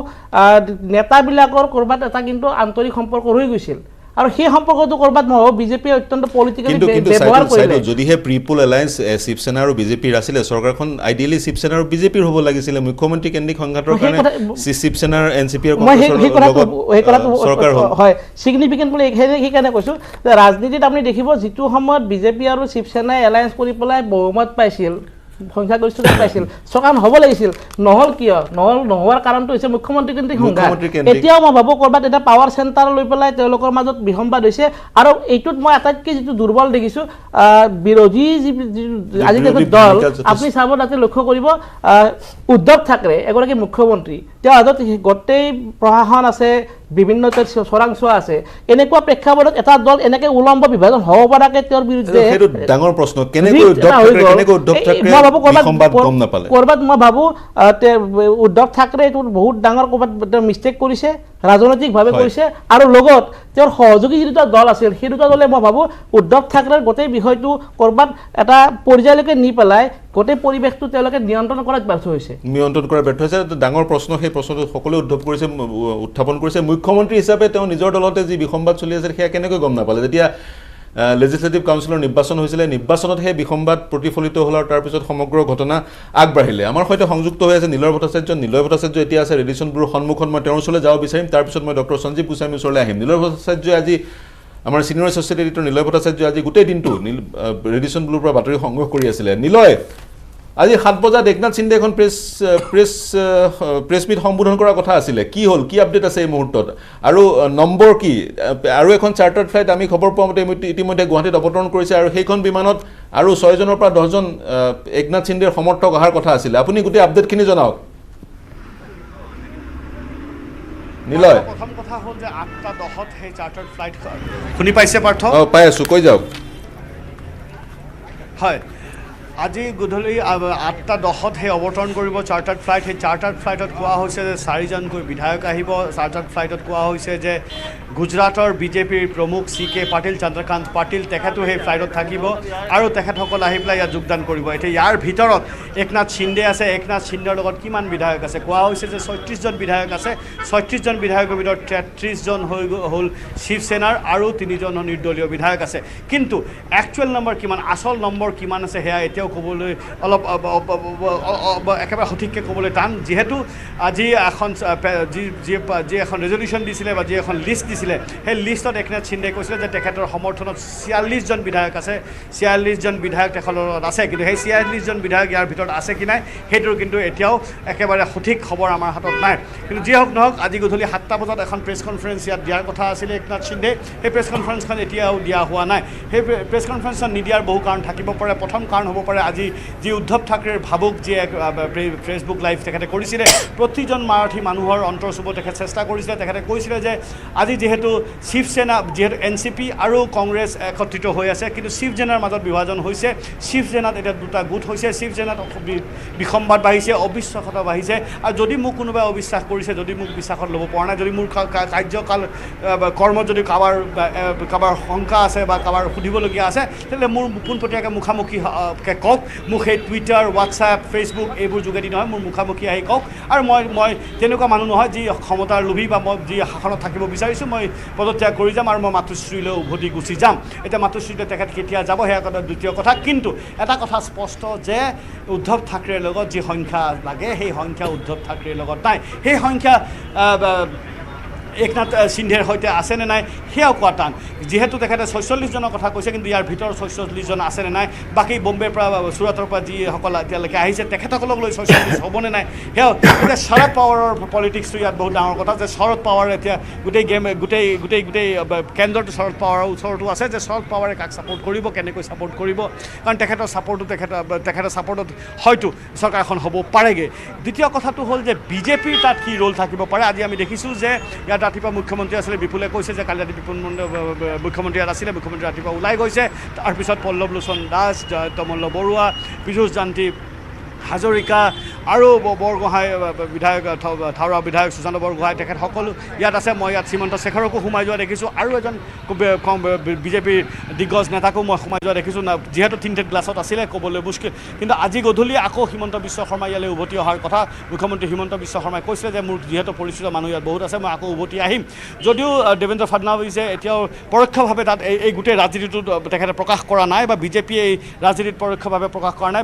নেতাবিলাকৰ ক'ৰবাত এটা কিন্তু আন্তৰিক সম্পৰ্ক ৰৈ গৈছিল আৰু সেই সম্পৰ্কটো ক'ৰবাত মই ভাবোঁ বিজেপিয়ে অত্যন্ত পলিটিকেলি ব্যৱহাৰ কৰিলে যদিহে প্ৰিপল এলায়েন্স শিৱসেনা আৰু বিজেপিৰ আছিলে চৰকাৰখন আইডিয়েলি শিৱসেনা আৰু বিজেপিৰ হ'ব লাগিছিলে মুখ্যমন্ত্ৰী কেন্দ্ৰিক সংঘাতৰ কাৰণে শিৱসেনাৰ এনচিপি আৰু চৰকাৰ হয় চিগনিফিকেণ্ট বুলি সেইকাৰণে কৈছোঁ যে ৰাজনীতিত আপুনি দেখিব যিটো সময়ত বিজেপি আৰু শিৱসেনাই এলায়েন্স কৰি পেলাই বহুমত পাইছিল সংখ্যাগৰিষ্ঠতা পাইছিল চৰকাৰ হ'ব লাগিছিল নহ'ল কিয় নোহোৱাৰ কাৰণটো হৈছে মুখ্যমন্ত্ৰী কেন্দ্ৰিক সংঘাত এতিয়াও মই ভাবোঁ ক'ৰবাত এটা পাৱাৰ চেণ্টাৰ লৈ পেলাই তেওঁলোকৰ মাজত বিসম্বাদ হৈছে আৰু এইটোত মই আটাইতকৈ যিটো দুৰ্বল দেখিছোঁ বিৰোধী আজিকালি দল আপুনি চাব তাতে লক্ষ্য কৰিব উদ্ধৱ ঠাকৰে এগৰাকী মুখ্যমন্ত্ৰী তেওঁৰ হাতত গোটেই প্ৰশাসন আছে বিভিন্ন চোৰাংচোৱা আছে এনেকুৱা প্ৰেক্ষাপটত এটা দল এনেকৈ উলম্ব বিভাজন হ'ব পৰাকৈ তেওঁৰ বিৰুদ্ধে ডাঙৰ প্ৰশ্ন ক'ৰবাত মই ভাবোঁ উদ্ধৱ ঠাকৰে এইটো বহুত ডাঙৰ ক'ৰবাত মিষ্টেক কৰিছে ৰাজনৈতিকভাৱে কৰিছে আৰু লগত তেওঁৰ সহযোগী যি দুটা দল আছিল সেই দুটা দলে মই ভাবোঁ উদ্ধৱ ঠাকৰেৰ গোটেই বিষয়টো ক'ৰবাত এটা পৰ্যায়লৈকে নি পেলাই গোটেই পৰিৱেশটো তেওঁলোকে নিয়ন্ত্ৰণ কৰাত ব্যৰ্থ হৈছে ডাঙৰ প্ৰশ্ন সেই প্ৰশ্নটো সকলোৱে উত্থাপন কৰিছে মুখ্যমন্ত্ৰী হিচাপে তেওঁ নিজৰ দলতে যি বিসম্বাদ চলি আছে সেয়া কেনেকৈ গম নাপালে যেতিয়া লেজিসলেটিভ কাউন্সিলৰ নিৰ্বাচন হৈছিলে নিৰ্বাচনত সেই বিসম্বাদ প্ৰতিফলিত হ'ল আৰু তাৰপিছত সমগ্ৰ ঘটনা আগবাঢ়িলে আমাৰ সৈতে সংযুক্ত হৈ আছে নিলয় ভট্টাচাৰ্য এতিয়া আছে ৰেডিশ্যন ব্যুৰৰ সন্মুখত মই তেওঁৰ ওচৰলৈ যাব বিচাৰিম তাৰপিছত মই ডক্টৰ সঞ্জীৱ গোস্বামীৰ ওচৰলৈ আহিম নিলয় ভট্টাচাৰ্যই আজি আমাৰ চিনিয়ৰ এছ'চিয়েট এডিটৰ নিলয় ভট্টাচাৰ্যই আজি গোটেই দিনটো ৰেডিশ্যন ব্যুৰৰ পৰা বাতৰি সংগ্ৰহ কৰি আছিলে নিলয় আজি 7 বজাত একনাথ সিন্দে এখন প্ৰেছ মিট সম্বোধন কৰাৰ কথা আছিলে কি হ'ল কি আপডেট আছে এই মুহূৰ্তত আৰু নম্বৰ কি আৰু এখন চাৰ্টাৰ্ড ফ্লাইট আমি খবৰ পোৱা মতে ইতিমধ্যে গুৱাহাটীত অৱতৰণ কৰিছে আৰু সেইখন বিমানত আৰু 6জনৰ পৰা 10জন একনাথ সিন্দেৰ সমৰ্থক অহাৰ কথা আছিলে আপুনি গোটেই আপডেটখিনি জনাওক নিলয় প্ৰথম কথা হ'ল যে 8:10 সেই চাৰ্টাৰ্ড ফ্লাইট শুনি পাইছে পাৰ্থ পাই আছোঁ কৈ যাওক হয় আজি গধূলি 8:10 অৱতৰণ কৰিব চাৰ্টাৰ্ড ফ্লাইট। সেই চাৰ্টাৰ্ড ফ্লাইটত কোৱা হৈছে যে 4জনকৈ বিধায়ক আহিব। চাৰ্টাৰ্ড ফ্লাইটত কোৱা হৈছে যে গুজৰাটৰ বিজেপিৰ প্ৰমুখ CK পাটিল, চন্দ্ৰকান্ত পাটিল, তেখেতো সেই ফ্লাইটত থাকিব আৰু তেখেতসকল আহি পেলাই ইয়াত যোগদান কৰিব। এতিয়া ইয়াৰ ভিতৰত একনাথ শিন্দে আছে। একনাথ শিন্দেৰ লগত কিমান বিধায়ক আছে? কোৱা হৈছে যে 36জন বিধায়ক আছে। 36জন বিধায়কৰ ভিতৰত 33জন হ'ল শিৱসেনাৰ আৰু 3জন নিৰ্দলীয় বিধায়ক আছে। কিন্তু একচুৱেল নম্বৰ কিমান, আচল নম্বৰ কিমান আছে সেয়া এতিয়াও ক'বলৈ অলপ একেবাৰে সঠিককৈ ক'বলৈ টান, যিহেতু আজি যি এখন ৰেজলিউশ্যন দিছিলে বা যি এখন লিষ্ট দিছিলে, সেই লিষ্টত একনাথ শিন্দে কৈছিলে যে তেখেতৰ সমৰ্থনত 46জন বিধায়ক আছে। 46জন বিধায়ক তেখেতৰ লগত আছে, কিন্তু সেই 46জন বিধায়ক ইয়াৰ ভিতৰত আছে কি নাই সেইটোৰ কিন্তু এতিয়াও একেবাৰে সঠিক খবৰ আমাৰ হাতত নাই। কিন্তু যি হওক নহওক, আজি গধূলি 7টা বজাত এখন প্ৰেছ কনফাৰেঞ্চ ইয়াত দিয়াৰ কথা আছিলে একনাথ শিন্দে। সেই প্ৰেছ কনফাৰেঞ্চখন এতিয়াও দিয়া হোৱা নাই। সেই প্ৰেছ কনফাৰেঞ্চখন নিদিয়াৰ বহু কাৰণ থাকিব পাৰে। প্ৰথম কাৰণ হ'ব পাৰে আজি যি উদ্ধৱ ঠাকৰেৰ ভাবুক যি ফেচবুক লাইভ তেখেতে কৰিছিলে, প্ৰতিজন মাৰাঠী মানুহৰ অন্তৰ চুব তেখেতে চেষ্টা কৰিছিলে। তেখেতে কৈছিলে যে আজি যিহেতু শিৱসেনা, যিহেতু NCP আৰু কংগ্ৰেছ একত্ৰিত হৈ আছে, কিন্তু শিৱসেনাৰ মাজত বিভাজন হৈছে। শিৱসেনাত এতিয়া দুটা গোট হৈছে। শিৱসেনাত বিসম্বাদ বাঢ়িছে, অবিশ্বাসতা বাঢ়িছে। আৰু যদি মোক কোনোবাই অবিশ্বাস কৰিছে, যদি মোক বিশ্বাসত ল'ব পৰা নাই, যদি মোৰ কাৰ্যকাল কৰ্মত যদি কাৰোবাৰ শংকা আছে বা কাৰোবাৰ সুধিবলগীয়া আছে, তেতিয়াহ'লে মোৰ পোনপটীয়াকৈ মুখামুখিকৈ কওক। মোক সেই টুইটাৰ, হোৱাটছআপ, ফেচবুক এইবোৰ যোগেদি নহয়, মোৰ মুখামুখি আহি কওক। আৰু মই তেনেকুৱা মানুহ নহয় যি ক্ষমতাৰ লোভী বা মই যি শাসনত থাকিব বিচাৰিছোঁ মই পদত্যাগ কৰি যাম আৰু মই মাতৃশ্ৰীলৈ উভতি গুচি যাম। এতিয়া মাতৃশ্ৰীলৈ তেখেত কেতিয়া যাব সেয়া কথা দ্বিতীয় কথা। কিন্তু এটা কথা স্পষ্ট যে উদ্ধৱ ঠাকৰেৰ লগত যি সংখ্যা লাগে, সেই সংখ্যা উদ্ধৱ ঠাকৰেৰ লগত নাই। সেই সংখ্যা একনাথ শিন্দেৰ সৈতে আছেনে নাই সেয়াও কোৱা টান, যিহেতু তেখেতে 46জনৰ কথা কৈছে, কিন্তু ইয়াৰ ভিতৰত 46জন আছেনে নাই, বাকী বম্বেৰ পৰা চুৰাটৰ পৰা যিসকল এতিয়ালৈকে আহিছে তেখেতসকলক লৈ 46 হ'বনে নাই সেয়াও। এতিয়া শৰদ পাৱাৰৰ পলিটিক্সটো ইয়াত বহুত ডাঙৰ কথা, যে শৰদ পাৱাৰ এতিয়া গোটেই কেন্দ্ৰটো শৰদ পাৱাৰৰ ওচৰতো আছে, যে শৰদ পাৱাৰে কাক ছাপোৰ্ট কৰিব, কেনেকৈ ছাপোৰ্ট কৰিব, কাৰণ তেখেতৰ ছাপোৰ্টত হয়তো চৰকাৰখন হ'ব পাৰেগৈ। দ্বিতীয় কথাটো হ'ল যে বিজেপিৰ তাত কি ৰোল থাকিব পাৰে। আজি আমি দেখিছোঁ যে ইয়াত ৰাতিপুৱা মুখ্যমন্ত্ৰী আছিলে, বিপুলে কৈছে যে কালি ৰাতি মুখ্যমন্ত্ৰী ইয়াত আছিলে, মুখ্যমন্ত্ৰী ৰাতিপুৱা ওলাই গৈছে। তাৰপিছত পল্লৱ লোচন দাস, জয়ন্তমল্ল বৰুৱা, পীযুষ জান্তি হাজৰিকা আৰু বৰগোহাঁই বিধায়ক, থাওৰা বিধায়ক সুশান্ত বৰগোহাঁই, তেখেত সকলো ইয়াত আছে। মই ইয়াত শ্ৰীমন্ত শেখৰকো সোমাই যোৱা দেখিছোঁ, আৰু এজন বিজেপিৰ দিগ্গজ নেতাকো মই সোমাই যোৱা দেখিছোঁ। যিহেতু তিনিটেড গ্লাছত আছিলে ক'বলৈ মুস্কিল, কিন্তু আজি গধূলি আকৌ হিমন্ত বিশ্ব শৰ্মা ইয়ালৈ উভতি অহাৰ কথা। মুখ্যমন্ত্ৰী হিমন্ত বিশ্ব শৰ্মাই কৈছিলে যে মোৰ যিহেতু পৰিচিত মানুহ ইয়াত বহুত আছে, মই আকৌ উভতি আহিম। যদিও দেৱেন্দ্ৰ ফাডনাভিছে এতিয়াও পৰোক্ষভাৱে তাত এই গোটেই ৰাজনীতিটো তেখেতে প্ৰকাশ কৰা নাই, বা বিজেপিয়ে এই ৰাজনীতিত পৰোক্ষভাৱে প্ৰকাশ কৰা নাই।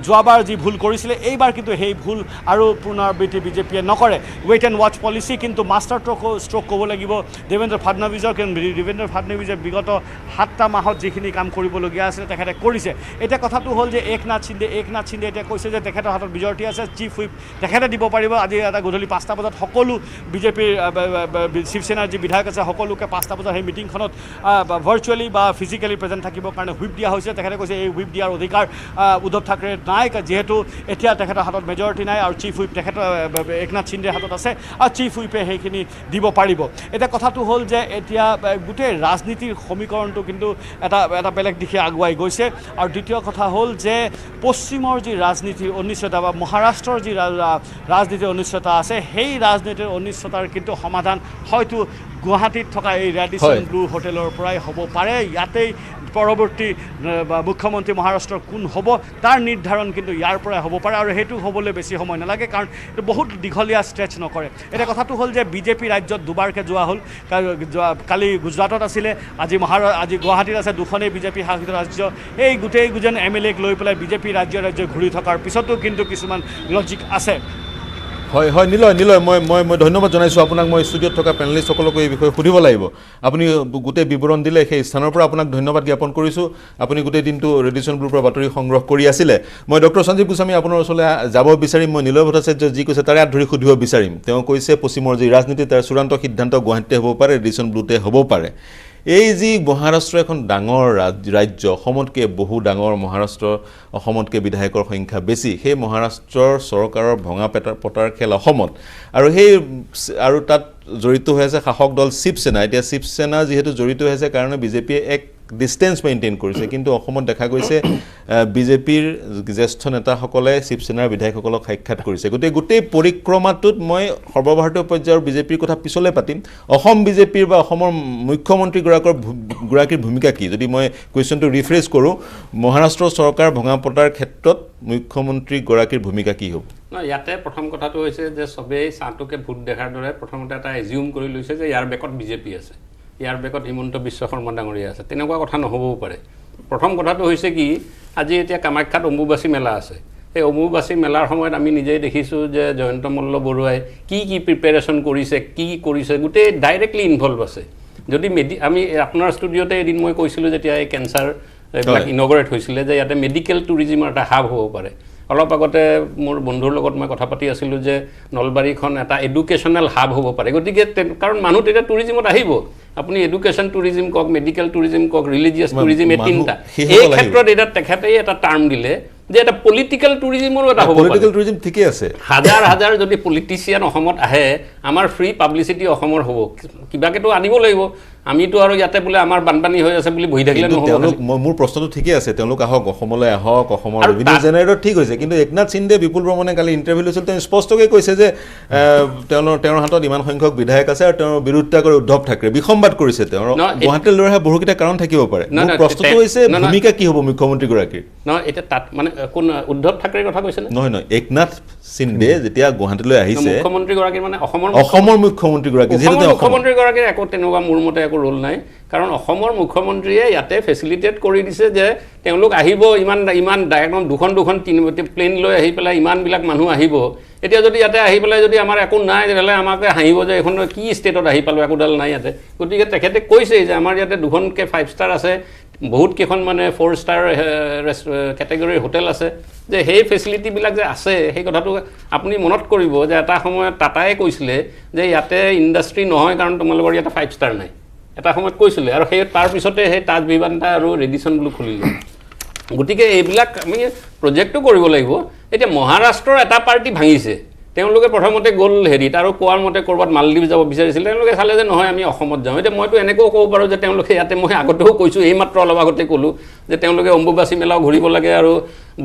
যোৱাবাৰ যি ভুল কৰিছিলে, এইবাৰ কিন্তু সেই ভুল আৰু পুনৰাবৃত্তি বিজেপিয়ে নকৰে। ৱেইট এণ্ড ৱাচ পলিচি কিন্তু মাষ্টাৰ ষ্ট্ৰ'ক ক'ব লাগিব দেৱেন্দ্ৰ ফাডনাভিছৰ, কিন্তু দেৱেন্দ্ৰ ফাডনাভিছে বিগত 7টা মাহত যিখিনি কাম কৰিবলগীয়া আছিলে তেখেতে কৰিছে। এতিয়া কথাটো হ'ল যে একনাথ শিন্দে এতিয়া কৈছে যে তেখেতৰ হাতত মেজৰিটি আছে, চিফ হুইপ তেখেতে দিব পাৰিব। আজি এটা গধূলি 5টা বজাত সকলো বিজেপিৰ শিৱসেনাৰ যি বিধায়ক আছে সকলোকে 5টা বজাত সেই মিটিংখনত ভাৰ্চুৱেলি বা ফিজিকেলি প্ৰেজেণ্ট থাকিবৰ কাৰণে হুইপ দিয়া হৈছে। তেখেতে কৈছে এই হুইপ দিয়াৰ অধিকাৰ উদ্ধৱ ঠাকৰে নাই, যিহেতু এতিয়া তেখেতৰ হাতত মেজৰিটি নাই, আৰু চিফ হুইপ তেখেতৰ একনাথ শিন্দেৰ হাতত আছে, আৰু চিফ হুইপে সেইখিনি দিব পাৰিব। এতিয়া কথাটো হ'ল যে এতিয়া গোটেই ৰাজনীতিৰ সমীকৰণটো কিন্তু এটা বেলেগ দিশে আগুৱাই গৈছে। আৰু দ্বিতীয় কথা হ'ল যে পশ্চিমৰ যি ৰাজনীতিৰ অনিশ্চয়তা বা মহাৰাষ্ট্ৰৰ যি ৰাজনীতিৰ অনিশ্চয়তা আছে, সেই ৰাজনীতিৰ অনিশ্চয়তাৰ কিন্তু সমাধান হয়তো গুৱাহাটীত থকা এই ৰেডিসন ব্লু হোটেলৰ পৰাই হ'ব পাৰে। ইয়াতেই পৰৱৰ্তী মুখ্যমন্ত্ৰী মহাৰাষ্ট্ৰৰ কোন হ'ব তাৰ নিৰ্ধাৰণ কিন্তু ইয়াৰ পৰাই হ'ব পাৰে, আৰু সেইটো হ'বলৈ বেছি সময় নালাগে, কাৰণ এইটো বহুত দীঘলীয়া ষ্ট্ৰেচ নকৰে। এতিয়া কথাটো হ'ল যে বিজেপি ৰাজ্যত দুবাৰকৈ যোৱা হ'ল। কালি গুজৰাটত আছিলে, আজি গুৱাহাটীত আছে। দুখনেই বিজেপি শাসিত ৰাজ্য। এই গোটেইকেইজন MLA লৈ পেলাই বিজেপি ৰাজ্য ঘূৰি থকাৰ পিছতো কিন্তু কিছুমান লজিক আছে। হয় নিলয় মই ধন্যবাদ জনাইছোঁ আপোনাক। মই ষ্টুডিঅ'ত থকা পেনেলিষ্টসকলকো এই বিষয়ে সুধিব লাগিব। আপুনি গোটেই বিৱৰণ দিলে, সেই স্থানৰ পৰা আপোনাক ধন্যবাদ জ্ঞাপন কৰিছোঁ। আপুনি গোটেই দিনটো ৰেডিঅ'ন ব্লুৰ পৰা বাতৰি সংগ্ৰহ কৰি আছিলে। মই ডক্টৰ সঞ্জীৱ গোস্বামী আপোনাৰ ওচৰলৈ যাব বিচাৰিম। মই নিলয় ভট্টাচাৰ্য যি কৈছে তাৰে ধৰি সুধিব বিচাৰিম। তেওঁ কৈছে পশ্চিমৰ যি ৰাজনীতি তাৰ চূড়ান্ত সিদ্ধান্ত গুৱাহাটীতে হ'ব পাৰে, ৰেডিঅ'ন ব্লুতে হ'ব পাৰে। এই যি মহাৰাষ্ট্ৰ এখন ডাঙৰ ৰাজ্য, অসমতকৈ বহু ডাঙৰ মহাৰাষ্ট্ৰ, অসমতকৈ বিধায়কৰ সংখ্যা বেছি, সেই মহাৰাষ্ট্ৰৰ চৰকাৰৰ ভঙা পতাৰ খেল অসমত, আৰু তাত জড়িত হৈ আছে শাসক দল শিৱসেনা। এতিয়া শিৱসেনা যিহেতু জড়িত হৈ আছে কাৰণে বিজেপিয়ে এক ডিষ্টেঞ্চ মেইনটেইন কৰিছে কিন্তু অসমত দেখা গৈছে বিজেপিৰ জ্যেষ্ঠ নেতাসকলে শিৱসেনাৰ বিধায়কসকলক সাক্ষাৎ কৰিছে গোটেই পৰিক্ৰমাটোত মই সৰ্বভাৰতীয় পৰ্যায়ৰ বিজেপিৰ কথা পিছলৈ পাতিম অসম বিজেপিৰ বা অসমৰ মুখ্যমন্ত্ৰীগৰাকীৰ ভূমিকা কি যদি মই কুৱেশ্যনটো ৰিফ্ৰেছ কৰোঁ মহাৰাষ্ট্ৰ চৰকাৰ ভঙা পতাৰ ক্ষেত্ৰত মুখ্যমন্ত্ৰীগৰাকীৰ ভূমিকা কি হ'ব ইয়াতে প্ৰথম কথাটো হৈছে যে চবেই চাহটোকে ভোট দেখাৰ দৰে প্ৰথমতে এটা এজিউম কৰি লৈছে যে ইয়াৰ বেকত বিজেপি আছে ইয়াৰ বেকত হিমন্ত বিশ্ব শৰ্মা ডাঙৰীয়া আছে তেনেকুৱা কথা নহ'বও পাৰে প্ৰথম কথাটো হৈছে কি আজি এতিয়া কামাখ্যাত অম্বুবাচী মেলা আছে এই অম্বুবাচী মেলাৰ সময়ত আমি নিজেই দেখিছোঁ যে জয়ন্ত মল্ল বৰুৱাই কি প্ৰিপেৰেশ্যন কৰিছে কি কৰিছে গোটেই ডাইৰেক্টলি ইনভলভ আছে যদি আমি আপোনাৰ ষ্টুডিঅ'তে এদিন মই কৈছিলোঁ যেতিয়া এই কেঞ্চাৰ এইবিলাক ইনগৰেট হৈছিলে যে ইয়াতে মেডিকেল টুৰিজিমৰ এটা হাব হ'ব পাৰে অলপ আগতে মোৰ বন্ধুৰ লগত মই কথা পাতি আছিলোঁ যে নলবাৰীখন এটা এডুকেশ্যনেল হাব হ'ব পাৰে গতিকে কাৰণ মানুহ তেতিয়া টুৰিজিমত আহিব আপুনি এডুকেশ্যন টুৰিজিম কওক মেডিকেল টুৰিজিম কওক ৰিলিজিয়াছ টুৰিজিম এই তিনিটা এই ক্ষেত্ৰত এতিয়া তেখেতেই এটা টাৰ্ম দিলে যে এটা পলিটিকেল টুৰিজিমৰো এটা হ'ব পলিটিকেল টুৰিজিম ঠিকে আছে হাজাৰ যদি পলিটিচিয়ান অসমত আহে আমাৰ ফ্ৰী পাব্লিচিটি অসমৰ হ'ব কিবাকেতো আনিব লাগিব আমিতো আৰু ইয়াতে বোলে আমাৰ বানপানী হৈ আছে বুলি বহি থাকিলে নহ'ব তেওঁলোক মোৰ প্ৰশ্নটো ঠিকে আছে তেওঁলোক আহক অসমলৈ আহক অসমৰ ৰেভিনিউ জেনেৰেটৰ ঠিক হৈছে কিন্তু একনাথ সিন্ধে বিপুল বৰ্মনে কালি ইণ্টাৰভিউ লৈছিল তেওঁ স্পষ্টকৈ কৈছে যে তেওঁৰ হাতত ইমান সংখ্যক বিধায়ক আছে আৰু তেওঁৰ বিৰোধিতা কৰি উদ্ধৱ ঠাকৰে বিসম্বাদ কৰিছে তেওঁৰ গুৱাহাটীলৈ লৈ অহা বহুকেইটা কাৰণ থাকিব পাৰে প্ৰশ্নটো হৈছে ভূমিকা কি হ'ব মুখ্যমন্ত্ৰীগৰাকীৰ নহয় এতিয়া তাত মানে কোন উদ্ধৱ ঠাকৰেৰ কথা কৈছে নহয় একনাথ সিন্ধে যেতিয়া গুৱাহাটীলৈ আহিছে মুখ্যমন্ত্ৰীগৰাকীৰ মানে অসমৰ মুখ্যমন্ত্ৰীগৰাকী মুখ্যমন্ত্ৰীগৰাকীৰ একো তেনেকুৱা মোৰ মতে একো ৰোল নাই কাৰণ অসমৰ মুখ্যমন্ত্ৰীয়ে ইয়াতে ফেচিলিটেট কৰি দিছে যে তেওঁলোক আহিব ইমান একদম দুখন প্লেন লৈ আহি পেলাই ইমানবিলাক মানুহ আহিব এতিয়া যদি ইয়াতে আহি পেলাই যদি আমাৰ একো নাই তেতিয়াহ'লে আমাকে হাঁহিব যে এইখন কি ষ্টেটত আহি পালোঁ একোডাল নাই ইয়াতে গতিকে তেখেতে কৈছেই যে আমাৰ ইয়াতে দুখনকৈ 5 ষ্টাৰ আছে বহুত কেইখন মানে 4 ষ্টাৰ কেটেগৰীৰ হোটেল আছে যে সেই ফেচিলিটিবিলাক যে আছে সেই কথাটো আপুনি মনত কৰিব যে এটা সময়ত টাটাই কৈছিলে যে ইয়াতে ইণ্ডাষ্ট্ৰী নহয় কাৰণ তোমালোকৰ ইয়াতে 5 ষ্টাৰ নাই এটা সময়ত কৈছিলে আৰু সেই তাৰপিছতে সেই তাজ ভিভান্তা আৰু ৰেডিচন ব্লু খুলিলে গতিকে এইবিলাক আমি প্ৰজেক্টটো কৰিব লাগিব এতিয়া মহাৰাষ্ট্ৰৰ এটা পাৰ্টি ভাঙিছে তেওঁলোকে প্ৰথমতে গ'ল হেৰিত আৰু কোৱাৰ মতে ক'ৰবাত মালদ্বীপ যাব বিচাৰিছিল তেওঁলোকে চালে যে নহয় আমি অসমত যাওঁ এতিয়া মইতো এনেকৈও ক'ব পাৰোঁ যে তেওঁলোকে ইয়াতে মই আগতেও কৈছোঁ এইমাত্ৰ অলপ আগতে ক'লোঁ যে তেওঁলোকে অম্বুবাচী মেলাও ঘূৰিব লাগে আৰু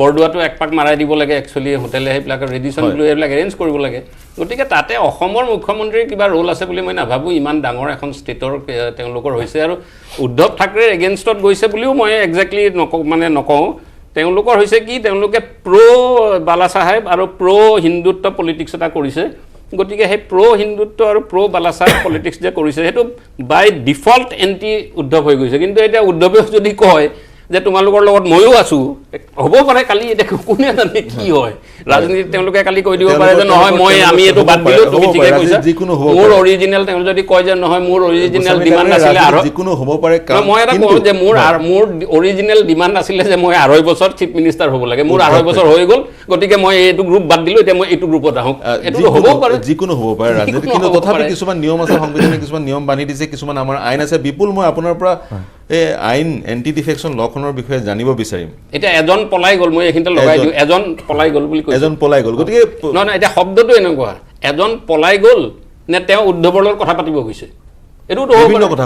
বৰদোৱাটো এক পাক মাৰাই দিব লাগে একচুৱেলি হোটেলে সেইবিলাক ৰেডিচন ব্লু এইবিলাক এৰেঞ্জ কৰিব লাগে গতিকে তাতে অসমৰ মুখ্যমন্ত্ৰীৰ কিবা ৰোল আছে বুলি মই নাভাবোঁ ইমান ডাঙৰ এখন ষ্টেটৰ তেওঁলোকৰ হৈছে আৰু উদ্ধৱ ঠাকৰেৰ এগেইনষ্টত গৈছে বুলিও মই একজেক্টলি নকওঁ তেওঁলোকৰ হৈছে কি তেওঁলোকে বালা চাহেব আৰু হিন্দুত্ব পলিটিক্স এটা কৰিছে গতিকে সেই হিন্দুত্ব আৰু বালা চাহেব পলিটিক্স যে কৰিছে সেইটো বাই ডিফল্ট এণ্টি উদ্ধৱ হৈ গৈছে কিন্তু এতিয়া উদ্ধৱেও যদি কয় যে তোমালোকৰ লগত ময়ো আছোঁ হ'ব পাৰে কালি এতিয়া কোনে জানে কি হয় ৰাজনীতিত তেওঁলোকে কালি কৈ দিব পাৰে যে নহয় আমি এইটো বাদ দিলোঁ তুমি ঠিকে কৈছা মোৰ অৰিজিনেল তেওঁ যদি কয় যে নহয় মোৰ অৰিজিনেল ডিমাণ্ড আছিলে আৰু যিকোনো হ'ব পাৰে মই এটা কওঁ যে মোৰ অৰিজিনেল ডিমাণ্ড আছিলে যে মই 2.5 বছৰ চিফ মিনিষ্টাৰ হ'ব লাগে মোৰ 2.5 বছৰ হৈ গ'ল গতিকে মই এইটো গ্ৰুপ বাদ দিলোঁ এতিয়া মই এইটো গ্ৰুপত আহোঁ এইটো হ'ব পাৰে যিকোনো হ'ব পাৰে ৰাজনীতি কিন্তু তথাপি কিছুমান নিয়ম আছে সংবিধানে কিছুমান নিয়ম বান্ধি দিছে কিছুমান আমাৰ আইন আছে বিপুল মই আপোনাৰ পৰা এই আইন এণ্টি ডিফেকশ্যন লখনৰ বিষয়ে জানিব বিচাৰিম এতিয়া এজন পলাই গ'ল মই এইখিনিতে লগাই দিওঁ এজন পলাই গ'ল বুলি কৈছোঁ এজন পলাই গ'ল গতিকে নহয় এতিয়া শব্দটো এনেকুৱা এজন পলাই গ'ল নে তেওঁ উদ্ধৱৰ লগত কথা পাতিব গৈছে বিভিন্ন কথা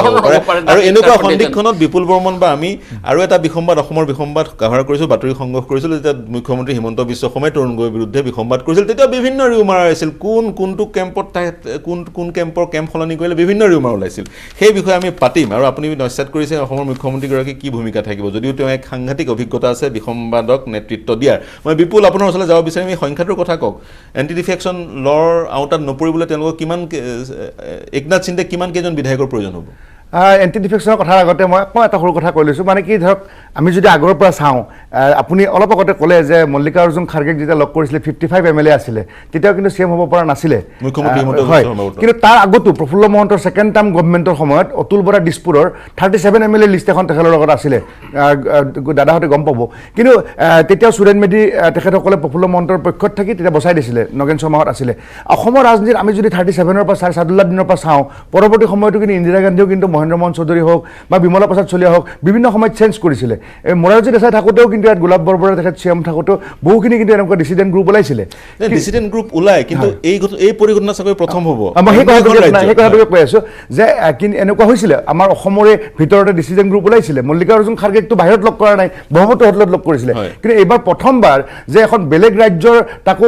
হ'ব পাৰে আৰু এনেকুৱা সন্দিক্ষণত বিপুল বৰ্মন বা আমি আৰু এটা অসমৰ বিসম্বাদ কাভাৰ কৰিছোঁ বাতৰি সংগ্ৰহ কৰিছিলোঁ যেতিয়া মুখ্যমন্ত্ৰী হিমন্ত বিশ্ব শৰ্মাই তৰুণ গগৈৰ বিৰুদ্ধে বিসম্বাদ কৰিছিল তেতিয়া বিভিন্ন ৰিউমাৰ আহিছিল কোনটো কেম্পত কোন কেম্পৰ কেম্প সলনি কৰিলে বিভিন্ন ৰিউমাৰ ওলাইছিল সেই বিষয়ে আমি পাতিম আৰু আপুনি নস্যাৎ কৰিছে অসমৰ মুখ্যমন্ত্ৰীগৰাকী কি ভূমিকা থাকিব যদিও তেওঁ এক সাংঘাতিক অভিজ্ঞতা আছে বিসম্বাদক নেতৃত্ব দিয়াৰ মই বিপুল আপোনাৰ ওচৰলৈ যাব বিচাৰিম এই সংখ্যাটোৰ কথা কওক এণ্টি ডিফেকশ্যন লৰ আওতাত নপৰিবলৈ তেওঁলোকক কিমান একনাথ সিন্ধে কিমান কেইজন বিধায়কৰ প্ৰয়োজন হ'ব এণ্টি ডিফেকশ্যনৰ কথাৰ আগতে মই আকৌ এটা সৰু কথা কৈ লৈছোঁ মানে কি ধৰক আমি যদি আগৰ পৰা চাওঁ আপুনি অলপ আগতে ক'লে যে মল্লিকাৰ্জুন খাৰ্গেক যেতিয়া লগ কৰিছিলে 55 MLA আছিলে তেতিয়াও কিন্তু চেম হ'ব পৰা নাছিলে হয় কিন্তু তাৰ আগতো প্ৰফুল্ল মহন্তৰ ছেকেণ্ড টাৰ্ম গভৰ্ণমেণ্টৰ সময়ত অতুল বৰা দিছপুৰৰ 37 MLA লিষ্ট এখন তেখেতৰ লগত আছিলে দাদাহঁতে গম পাব কিন্তু তেতিয়াও সুৰেণ মেধি তেখেতসকলে প্ৰফুল্ল মহন্তৰ পক্ষত থাকি তেতিয়া বচাই দিছিলে নগেন শৰ্মাহঁত আছিলে অসমৰ ৰাজনীতিত আমি যদি 37ৰ পৰা ছাৰ ছাদুল্লাহ দিনৰ পৰা চাওঁ পৰৱৰ্তী সময়তো কিন্তু ইন্দিৰা গান্ধীয়েও কিন্তু মহেন্দ্ৰ মোহন চৌধুৰী হওক বা বিমলা প্ৰসাদ চলিহা হওক বিভিন্ন সময়ত চেঞ্জ কৰিছিলে মোৰাৰজী দেশাই থাকোঁতেও কিন্তু ইয়াত গোলাপ বৰবৰা তেখেত চিএম থাকোঁতেও বহুখিনি কিন্তু এনেকুৱা ডিচিডেণ্ট গ্ৰুপ ওলাইছিলে ডিচিডেণ্ট গ্ৰুপ ওলাই কিন্তু এই পৰিঘটনা চাগৈ প্ৰথম হ'ব মই সেই কথাটোকে কৈ আছোঁ যে এনেকুৱা হৈছিলে আমাৰ অসমৰে ভিতৰতে ডিচিডেণ্ট গ্ৰুপ ওলাইছিলে মল্লিকাৰ্জুন খাৰ্গেকটো বাহিৰত লগ কৰা নাই ব্ৰহ্মপুত্ৰ হোটেলত লগ কৰিছিলে কিন্তু এইবাৰ প্ৰথমবাৰ যে এখন বেলেগ ৰাজ্যৰ তাকো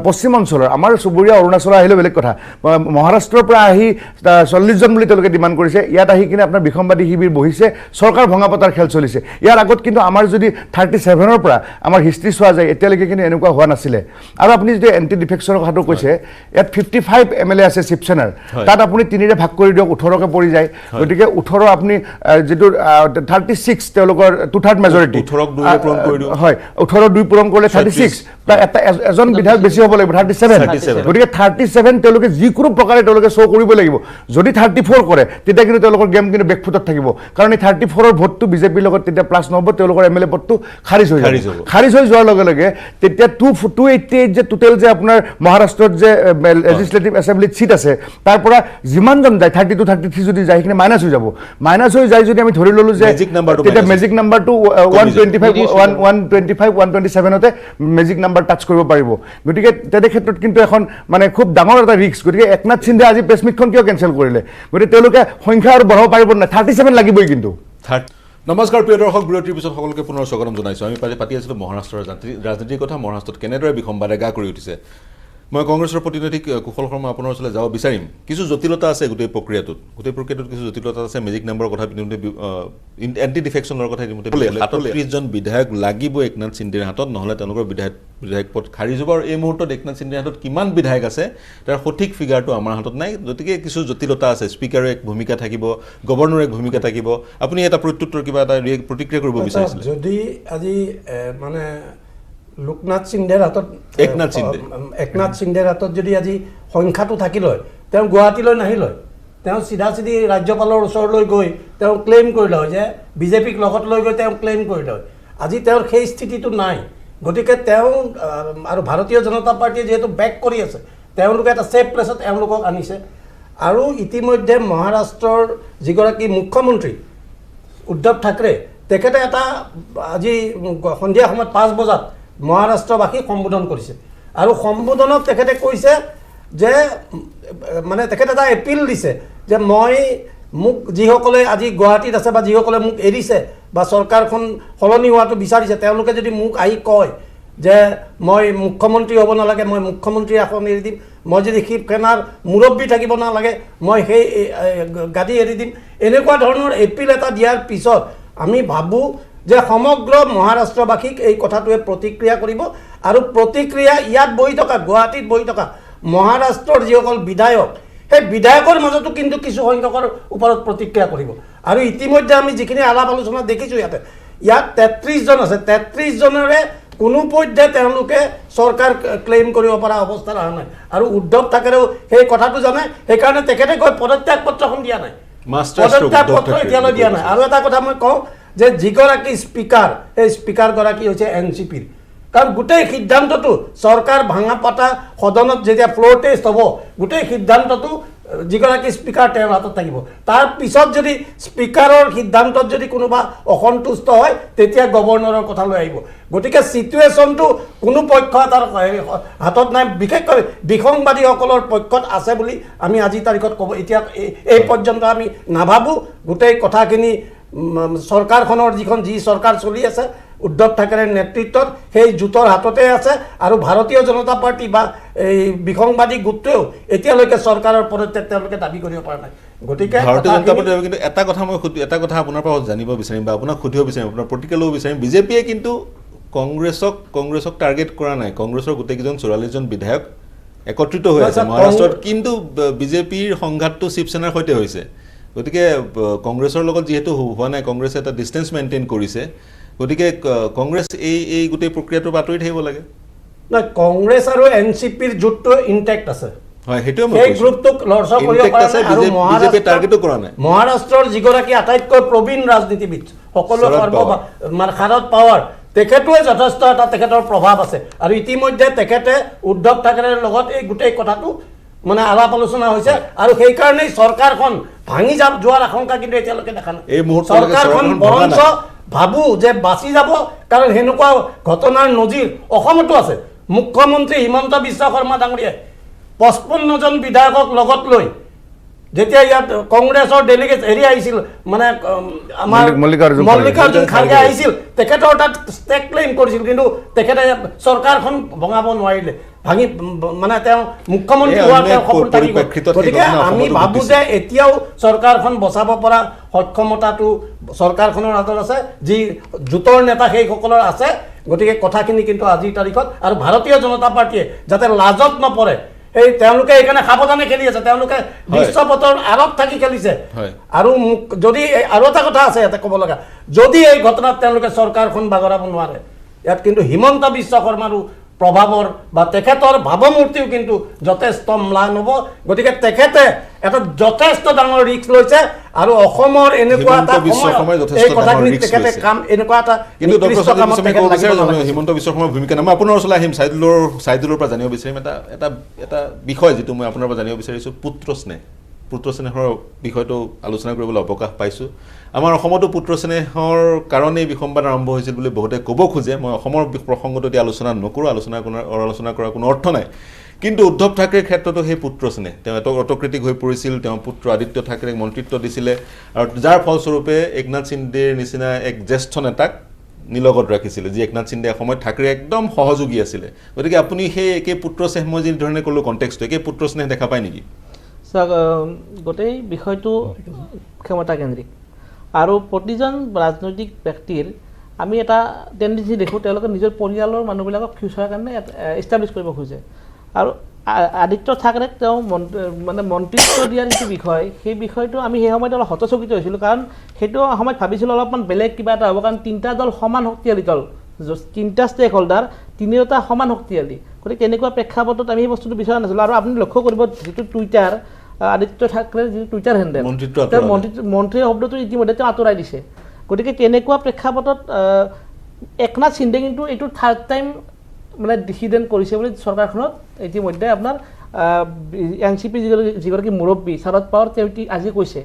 পশ্চিম অঞ্চলৰ আমাৰ চুবুৰীয়া অৰুণাচলৰ আহিলেও বেলেগ কথা মহাৰাষ্ট্ৰৰ পৰা আহি 40 জন বুলি তেওঁলোকে ডিমাণ্ড কৰিছে ইয়াত আহি কিনে আপোনাৰ বিসম্বাদী শিবিৰ বহিছে চৰকাৰ ভঙা পতাৰ খেল চলিছে ইয়াৰ আগত কিন্তু আমাৰ যদি 37ৰ পৰা আমাৰ হিষ্ট্ৰী চোৱা যায় এতিয়ালৈকে কিন্তু এনেকুৱা হোৱা নাছিলে আৰু আপুনি যদি এণ্টি ডিফেকশ্যনৰ কথাটো কৈছে ইয়াত 55 MLA আছে শিৱসেনাৰ তাত আপুনি 3ৰে ভাগ কৰি দিয়ক 18কে পৰি যায় গতিকে 18 আপুনি যেটো 36 তেওঁলোকৰ 2/3 মেজৰিটি 18ক 2ৰে পূৰণ কৰি দিও হয় 18 2 পূৰণ কৰিলে 36 এটা এজন বিধায়ক বেছি হ'ব লাগিব 37 গতিকে 37 তেওঁলোকে যিকোনো প্ৰকাৰে তেওঁলোকে শ্ব' কৰিব লাগিব যদি 34 কৰে তেতিয়া কিন্তু তেওঁলোকৰ গেম কিন্তু বেকফুটত থাকিব কাৰণ এই 34ৰ ভোটটো বিজেপিৰ লগত তেতিয়া প্লাছ নহ'ব তেওঁলোকৰ MLA পদটো খাৰিজ হৈ যোৱাৰ লগে লগে তেতিয়া 288 যে টোটেল যে আপোনাৰ মহাৰাষ্ট্ৰত যে লেজিসলেটিভ এছেম্বলিত সিট আছে তাৰ পৰা যিমানজন যায় 32 33 যদি যায় সেইখিনি মাইনাছ হৈ যাব মাইনাছ হৈ যায় যদি আমি ধৰি ল'লো যে তেতিয়া মেজিক নাম্বাৰটো 127তে মেজিক নাম্বাৰ টাচ কৰিব পাৰিব গতিকে তেনে ক্ষেত্ৰত কিন্তু এখন মানে খুব ডাঙৰ এটা ৰিস্ক গতিকে একনাথ সিন্ধে আজি প্ৰেছমিটখন কিয় কেনচেল কৰিলে গতিকে তেওঁলোকে সংখ্যা আৰু বঢ়াব পাৰিব নাই 37 লাগিবই কিন্তু নমস্কাৰ প্ৰিয় দৰ্শক বিৰতিৰ পিছত সকলোকে পুনৰ স্বাগতম জনাইছোঁ আমি পাতি আছিলোঁ মহাৰাষ্ট্ৰৰ ৰাজনীতিৰ কথা মহাৰাষ্ট্ৰত কেনেদৰে বিসম্বাদে গা কৰি উঠিছে মই কংগ্ৰেছৰ প্ৰতিনিধি কুশল শৰ্মা আপোনাৰ ওচৰলৈ যাব বিচাৰিম কিছু জটিলতা আছে গোটেই প্ৰক্ৰিয়াটোত কিছু জটিলতা আছে মেজিক নাম্বাৰৰ কথা এণ্টি ডিফেকশ্যনৰ কথা ইতিমধ্যে 37 জন বিধায়ক লাগিব একনাথ সিন্ধেৰ হাতত নহ'লে তেওঁলোকৰ বিধায়ক পদ খাৰিজ হ'ব আৰু এই মুহূৰ্তত একনাথ সিন্ধেৰ হাতত কিমান বিধায়ক আছে তাৰ সঠিক ফিগাৰটো আমাৰ হাতত নাই গতিকে কিছু জটিলতা আছে স্পিকাৰৰ এক ভূমিকা থাকিব গভৰ্ণৰৰ এক ভূমিকা থাকিব আপুনি এটা প্ৰত্যুত্তৰ কিবা এটা প্ৰতিক্ৰিয়া কৰিব বিচাৰিছিলে যদি আজি মানে লোকনাথ সিন্ধেৰ হাতত একনাথ সিন্ধেৰ হাতত যদি আজি সংখ্যাটো থাকিল হয় তেওঁ গুৱাহাটীলৈ নাহিল হয় তেওঁ চিধা ৰাজ্যপালৰ ওচৰলৈ গৈ তেওঁ ক্লেইম কৰিলে হয় যে বিজেপিক লগত লৈ গৈ তেওঁ ক্লেইম কৰিলে হয় আজি তেওঁৰ সেই স্থিতিটো নাই গতিকে তেওঁ আৰু ভাৰতীয় জনতা পাৰ্টীয়ে যিহেতু বেক কৰি আছে তেওঁলোকে এটা ছেফ প্লেছত এওঁলোকক আনিছে আৰু ইতিমধ্যে মহাৰাষ্ট্ৰৰ যিগৰাকী মুখ্যমন্ত্ৰী উদ্ধৱ ঠাকৰে তেখেতে এটা আজি সন্ধিয়া সময়ত 5 বজাত মহাৰাষ্ট্ৰবাসীক সম্বোধন কৰিছে আৰু সম্বোধনত তেখেতে কৈছে যে মানে তেখেতে এটা এপিল দিছে যে মই মোক যিসকলে আজি গুৱাহাটীত আছে বা যিসকলে মোক এৰিছে বা চৰকাৰখন সলনি হোৱাটো বিচাৰিছে তেওঁলোকে যদি মোক আহি কয় যে মই মুখ্যমন্ত্ৰী হ'ব নালাগে মই মুখ্যমন্ত্ৰী আসন এৰি দিম মই যদি শিৱসেনাৰ মুৰব্বী থাকিব নালাগে মই সেই গাদী এৰি দিম এনেকুৱা ধৰণৰ এপিল এটা দিয়াৰ পিছত আমি ভাবোঁ যে সমগ্ৰ মহাৰাষ্ট্ৰবাসীক এই কথাটোৱে প্ৰতিক্ৰিয়া কৰিব আৰু প্ৰতিক্ৰিয়া ইয়াত বহি থকা গুৱাহাটীত বহি থকা মহাৰাষ্ট্ৰৰ যিসকল বিধায়ক সেই বিধায়কৰ মাজতো কিন্তু কিছু সংখ্যকৰ ওপৰত প্ৰতিক্ৰিয়া কৰিব আৰু ইতিমধ্যে আমি যিখিনি আলাপ আলোচনা দেখিছোঁ ইয়াত 33 জন আছে 33 জনেৰে কোনো পৰ্যায়ে তেওঁলোকে চৰকাৰ ক্লেইম কৰিব পৰা অৱস্থাত অহা নাই আৰু উদ্ধৱ ঠাকৰেও সেই কথাটো জানে সেইকাৰণে তেখেতে গৈ পদত্যাগ পত্ৰখন দিয়া নাই পদত্যাগ পত্ৰ এতিয়ালৈ দিয়া নাই আৰু এটা কথা মই কওঁ যে যিগৰাকী স্পিকাৰ এই স্পিকাৰগৰাকী হৈছে NCPৰ কাৰণ গোটেই সিদ্ধান্তটো চৰকাৰ ভাঙা পাতা সদনত যেতিয়া ফ্ল'ৰ টেষ্ট হ'ব গোটেই সিদ্ধান্তটো যিগৰাকী স্পিকাৰ তেওঁৰ হাতত থাকিব তাৰ পিছত যদি স্পিকাৰৰ সিদ্ধান্তত যদি কোনোবা অসন্তুষ্ট হয় তেতিয়া গভৰ্ণৰৰ কথালৈ আহিব গতিকে চিটুৱেশ্যনটো কোনো পক্ষ এটাৰ হাতত নাই বিশেষকৈ বিসংবাদীসকলৰ পক্ষত আছে বুলি আমি আজি তাৰিখত ক'ব এতিয়া এই পৰ্যন্ত আমি নাভাবোঁ গোটেই কথাখিনি চৰকাৰখনৰ যি চৰকাৰ চলি আছে উদ্ধৱ ঠাকৰেৰ নেতৃত্বত সেই জোঁটৰ হাততে আছে আৰু ভাৰতীয় জনতা পাৰ্টি বা এই বিসংবাদী গোটটোৱেও এতিয়ালৈকে চৰকাৰৰ পদত্যাগ তেওঁলোকে দাবী কৰিব পৰা নাই গতিকে ভাৰতীয় জনতা পাৰ্টি কিন্তু এটা কথা আপোনাৰ পৰা জানিব বিচাৰিম বা আপোনাক সুধিব বিচাৰিম আপোনাৰ প্ৰতিক্ৰিয়া ল'ব বিচাৰিম বিজেপিয়ে কিন্তু কংগ্ৰেছক টাৰ্গেট কৰা নাই কংগ্ৰেছৰ গোটেইকেইজন 44 জন বিধায়ক একত্ৰিত হৈ আছে মহাৰাষ্ট্ৰত কিন্তু বিজেপিৰ সংঘাতটো শিৱসেনাৰ সৈতে হৈছে গতিকে কংগ্ৰেছৰ লগত যিহেতু হোৱা নাই কংগ্ৰেছে এটা ডিষ্টেঞ্চ মেইনটেইন কৰিছে গতিকে কংগ্ৰেছ এই গোটেই প্ৰক্ৰিয়াটোৰ বাতৰি থাকিব লাগে নাই কংগ্ৰেছ আৰু NCPৰ জোটটো ইনটেক্ট আছে হয় সেইটোৱে মই এই গ্ৰুপটোক লৰচৰ কৰিব পৰা নাই আৰু বিজেপি টাৰ্গেটো কৰা নাই মহাৰাষ্ট্ৰৰ যিগৰাকী আটাইতকৈ প্ৰবীণ ৰাজনীতিবিদ সকলো শাৰদ পাৱাৰ তেখেতোৱে যথেষ্ট এটা তেখেতৰ প্ৰভাৱ আছে আৰু ইতিমধ্যে তেখেতে উদ্ধৱ ঠাকৰেৰ লগত এই গোটেই কথাটো মানে আলাপ আলোচনা হৈছে আৰু সেইকাৰণেই চৰকাৰখন ভাঙি যোৱাৰ আশংকা কিন্তু এতিয়ালৈকে দেখা নাই। এই মুহূৰ্তলৈকে চৰকাৰখন চৰকাৰখন ভঙা বৰঞ্চ নাই। ভাবোঁ যে বাচি যাব, কাৰণ সেনেকুৱা ঘটনাৰ নজিৰ অসমতো আছে। মুখ্যমন্ত্ৰী হিমন্ত বিশ্ব শৰ্মা ডাঙৰীয়াই 55জন বিধায়কক লগত লৈ যেতিয়া ইয়াত কংগ্ৰেছৰ ডেলিগেট আহিছিল, মানে আমাৰ মল্লিকাৰ্জুন খাৰ্গে আহিছিল, তেখেতৰ তাত ষ্টেক ক্লেইম কৰিছিল, কিন্তু তেখেতে চৰকাৰখন ভঙাব নোৱাৰিলে, ভাঙি মানে তেওঁ মুখ্যমন্ত্ৰী হোৱাৰ তেওঁ সপোন থাকি গ'ল। গতিকে আমি ভাবোঁ যে এতিয়াও চৰকাৰখন বচাব পৰা সক্ষমতাটো চৰকাৰখনৰ হাতত আছে, যি জোঁটৰ নেতা সেইসকলৰ আছে। গতিকে কথাখিনি কিন্তু আজিৰ তাৰিখত আৰু ভাৰতীয় জনতা পাৰ্টীয়ে যাতে লাজত নপৰে, এই তেওঁলোকে এইকাৰণে সাৱধানে খেলি আছে, তেওঁলোকে দৃশ্যপটৰ আঁৰত থাকি খেলিছে। আৰু যদি আৰু এটা কথা আছে ইয়াতে ক'ব লগা, যদি এই ঘটনাত তেওঁলোকে চৰকাৰখন বাগৰাব নোৱাৰে, ইয়াত কিন্তু হিমন্ত বিশ্ব শৰ্মাৰো প্ৰভাৱৰ বা তেখেতৰ ভাৱমূৰ্তিও কিন্তু যথেষ্ট ম্লান হ'ব। গতিকে তেখেতে এটা যথেষ্ট ডাঙৰ ৰিস্ক লৈছে আৰু অসমৰ এনেকুৱা এটা এই কথাখিনি তেখেতে কাম এনেকুৱা এটা হিমন্ত বিশ্ব শৰ্মাৰ ভূমিকা নাই। মই আপোনাৰ ওচৰলৈ আহিম, চাইদুলৰ পৰা জানিব বিচাৰিম এটা বিষয় যিটো মই আপোনাৰ পৰা জানিব বিচাৰিছোঁ, পুত্ৰ স্নেহৰ বিষয়টো আলোচনা কৰিবলৈ অৱকাশ পাইছোঁ। আমাৰ অসমতো পুত্ৰ স্নেহৰ কাৰণেই বিসম্বাদ আৰম্ভ হৈছিল বুলি বহুতে ক'ব খোজে। মই অসমৰ প্ৰসংগটো এতিয়া আলোচনা নকৰোঁ, আলোচনা কৰাৰ কোনো অৰ্থ নাই। কিন্তু উদ্ধৱ ঠাকৰেৰ ক্ষেত্ৰতো সেই পুত্ৰ স্নেহ, তেওঁ অট'ক্ৰেটিক হৈ পৰিছিল, তেওঁ পুত্ৰ আদিত্য ঠাকৰেক মন্ত্ৰিত্ব দিছিলে, আৰু যাৰ ফলস্বৰূপে একনাথ সিন্দেৰ নিচিনা এক জ্যেষ্ঠ নেতাক নিলগত ৰাখিছিলে, যি একনাথ সিন্দে এসময়ত ঠাকৰে একদম সহযোগী আছিলে। গতিকে আপুনি সেই একে পুত্ৰ স্নেহ, মই যিধৰণে ক'লোঁ কণ্টেক্সটো, একে পুত্ৰ স্নেহ দেখা পায় নেকি? গোটেই বিষয়টো ক্ষমতাকেন্দ্ৰিক আৰু প্ৰতিজন ৰাজনৈতিক ব্যক্তিৰ আমি এটা টেণ্ডেঞ্চি দেখোঁ, তেওঁলোকে নিজৰ পৰিয়ালৰ মানুহবিলাকক ফিউচাৰৰ কাৰণে এষ্টাব্লিছ কৰিব খোজে। আৰু আদিত্য ঠাকৰেক তেওঁ মানে মন্ত্ৰিত্ব দিয়াৰ যিটো বিষয়, সেই বিষয়টো আমি সেই সময়ত অলপ হতচকিত হৈছিলোঁ, কাৰণ সেইটো সময়ত ভাবিছিলোঁ অলপমান বেলেগ কিবা এটা হ'ব, কাৰণ তিনিটা দল সমান শক্তিশালী দল, তিনিটা ষ্টেক হোল্ডাৰ, তিনিওটা সমান শক্তিশালী। গতিকে তেনেকুৱা প্ৰেক্ষাপটত আমি সেই বস্তুটো বিচৰা নাছিলোঁ। আৰু আপুনি লক্ষ্য কৰিব যিটো টুইটাৰ, আদিত্য ঠাকৰেৰ যিটো টুইটাৰ হেণ্ডেল, তেওঁ মন্ত্ৰী শব্দটো ইতিমধ্যে তেওঁ আঁতৰাই দিছে। গতিকে তেনেকুৱা প্ৰেক্ষাপটত একনাথ সিন্দে কিন্তু এইটো থাৰ্ড টাইম মানে ডিচিডেণ্ট কৰিছে বুলি চৰকাৰখনত ইতিমধ্যে আপোনাৰ NCP যিগৰাকী মুৰব্বী শৰদ পাৱাৰ তেওঁ আজি কৈছে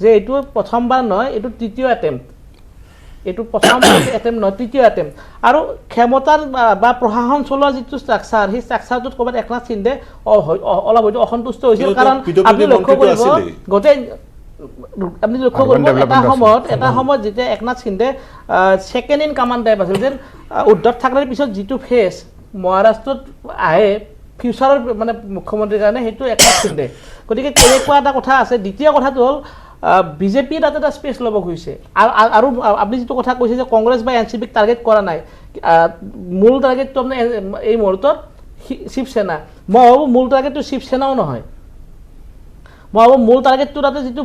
যে এইটো প্ৰথমবাৰ নহয়, এইটো তৃতীয় এটেম্প, এইটো প্ৰথম এটেম্প নহয়, তৃতীয় এটেম্প। আৰু ক্ষমতাৰ বা প্ৰশাসন চলোৱা যিটো ষ্ট্ৰাকচাৰ, সেই ষ্ট্ৰাকচাৰটোত ক'ৰবাত একনাথ সিন্দে অলপ হয়তো অসন্তুষ্ট হৈছিল, কাৰণ আপুনি লক্ষ্য কৰিব গোটেই আপুনি লক্ষ্য কৰিব এটা সময়ত যেতিয়া Eknath Shinde second in command type আছিল, যেন উদ্ধৱ ঠাকৰেৰ পিছত যিটো ফেচ মহাৰাষ্ট্ৰত আহে ফিউচাৰৰ মানে মুখ্যমন্ত্ৰীৰ কাৰণে, সেইটো একনাথ সিন্দে। গতিকে তেনেকুৱা এটা কথা আছে। দ্বিতীয় কথাটো হ'ল বিজেপি তাত এটা স্পেচ ল'ব খুজিছে। আৰু আপুনি যিটো কথা কৈছে যে কংগ্ৰেছ বা NCPক টাৰ্গেট কৰা নাই, মূল টাৰ্গেটটো আপোনাৰ এই মুহূৰ্তত শিৱসেনা। মই ভাবোঁ মূল টাৰ্গেটটো শিৱসেনাও নহয়, মই ভাবোঁ মূল টাৰ্গেটটো তাতে যিটো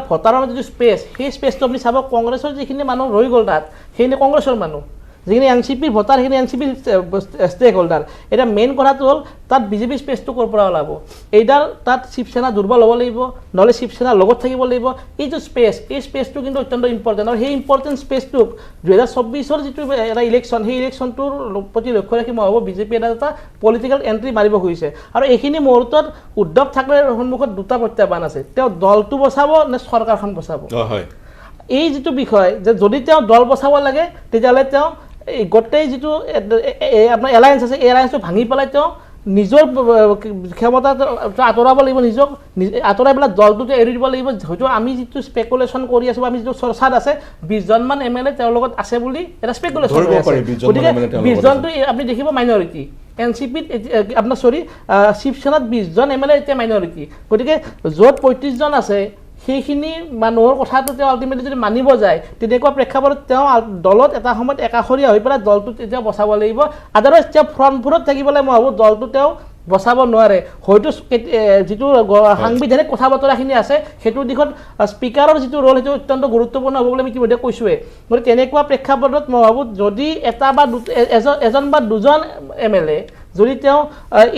ভোটাৰৰ যিটো স্পেচ, সেই স্পেচটো আপুনি চাব, কংগ্ৰেছৰ যিখিনি মানুহ ৰৈ গ'ল তাত, সেইখিনি কংগ্ৰেছৰ মানুহ, যিখিনি NCPৰ ভোটাৰ সেইখিনি NCPৰ ষ্টেক হোল্ডাৰ। এতিয়া মেইন কথাটো হ'ল তাত বিজেপিৰ স্পেচটো ক'ৰ পৰা ওলাব, এইডাল তাত শিৱসেনা দুৰ্বল হ'ব লাগিব, নহ'লে শিৱসেনাৰ লগত থাকিব লাগিব। এইটো স্পেচ, এই স্পেচটো কিন্তু অত্যন্ত ইম্পৰ্টেণ্ট। আৰু সেই ইম্পৰ্টেণ্ট স্পেচটোক 2024 যিটো এটা ইলেকশ্যন, সেই ইলেকশ্যনটোৰ প্ৰতি লক্ষ্য ৰাখি মই ভাবোঁ বিজেপি এটা পলিটিকেল এণ্ট্ৰি মাৰিব খুজিছে। আৰু এইখিনি মুহূৰ্তত উদ্ধৱ ঠাকৰেৰ সন্মুখত দুটা প্ৰত্যাহ্বান আছে, তেওঁ দলটো বচাব নে চৰকাৰখন বচাব। এই যিটো বিষয় যে যদি তেওঁ দল বচাব লাগে, তেতিয়াহ'লে তেওঁ এই গোটেই যিটো আপোনাৰ এলায়েন্স আছে, এই এলায়েন্সটো ভাঙি পেলাই তেওঁ নিজৰ ক্ষমতা আঁতৰাব লাগিব, নিজক আঁতৰাই পেলাই দলটোতে এৰি দিব লাগিব। হয়তো আমি যিটো স্পেকুলেশ্যন কৰি আছোঁ, আমি যিটো চৰ্চাত আছে 20জনমান MLA তেওঁৰ লগত আছে বুলি এটা স্পেকুলেশ্যন হৈ আছে। গতিকে 20জনটো আপুনি দেখিব মাইনৰিটি, NCPত আপোনাৰ শিৱসেনাত 20জন MLA এতিয়া মাইনৰিটি। গতিকে য'ত 35জন আছে, সেইখিনি মানুহৰ কথাটো তেওঁ আল্টিমেটলি যদি মানিব যায়, তেনেকুৱা প্ৰেক্ষাপটত তেওঁ দলত এটা সময়ত একাষৰীয়া হৈ পেলাই দলটো তেতিয়া বচাব লাগিব। আদাৰৱাইজ তেওঁ ফ্ৰণ্টফুটত থাকিবলৈ মই ভাবোঁ দলটো তেওঁ বচাব নোৱাৰে। হয়তো যিটো সাংবিধানিক কথা বতৰাখিনি আছে, সেইটো দিশত স্পীকাৰৰ যিটো ৰোল, সেইটো অত্যন্ত গুৰুত্বপূৰ্ণ হ'ব বুলি আমি ইতিমধ্যে কৈছোঁৱেই। গতিকে তেনেকুৱা প্ৰেক্ষাপটত মই ভাবোঁ যদি এজন বা দুজন MLA যদি তেওঁ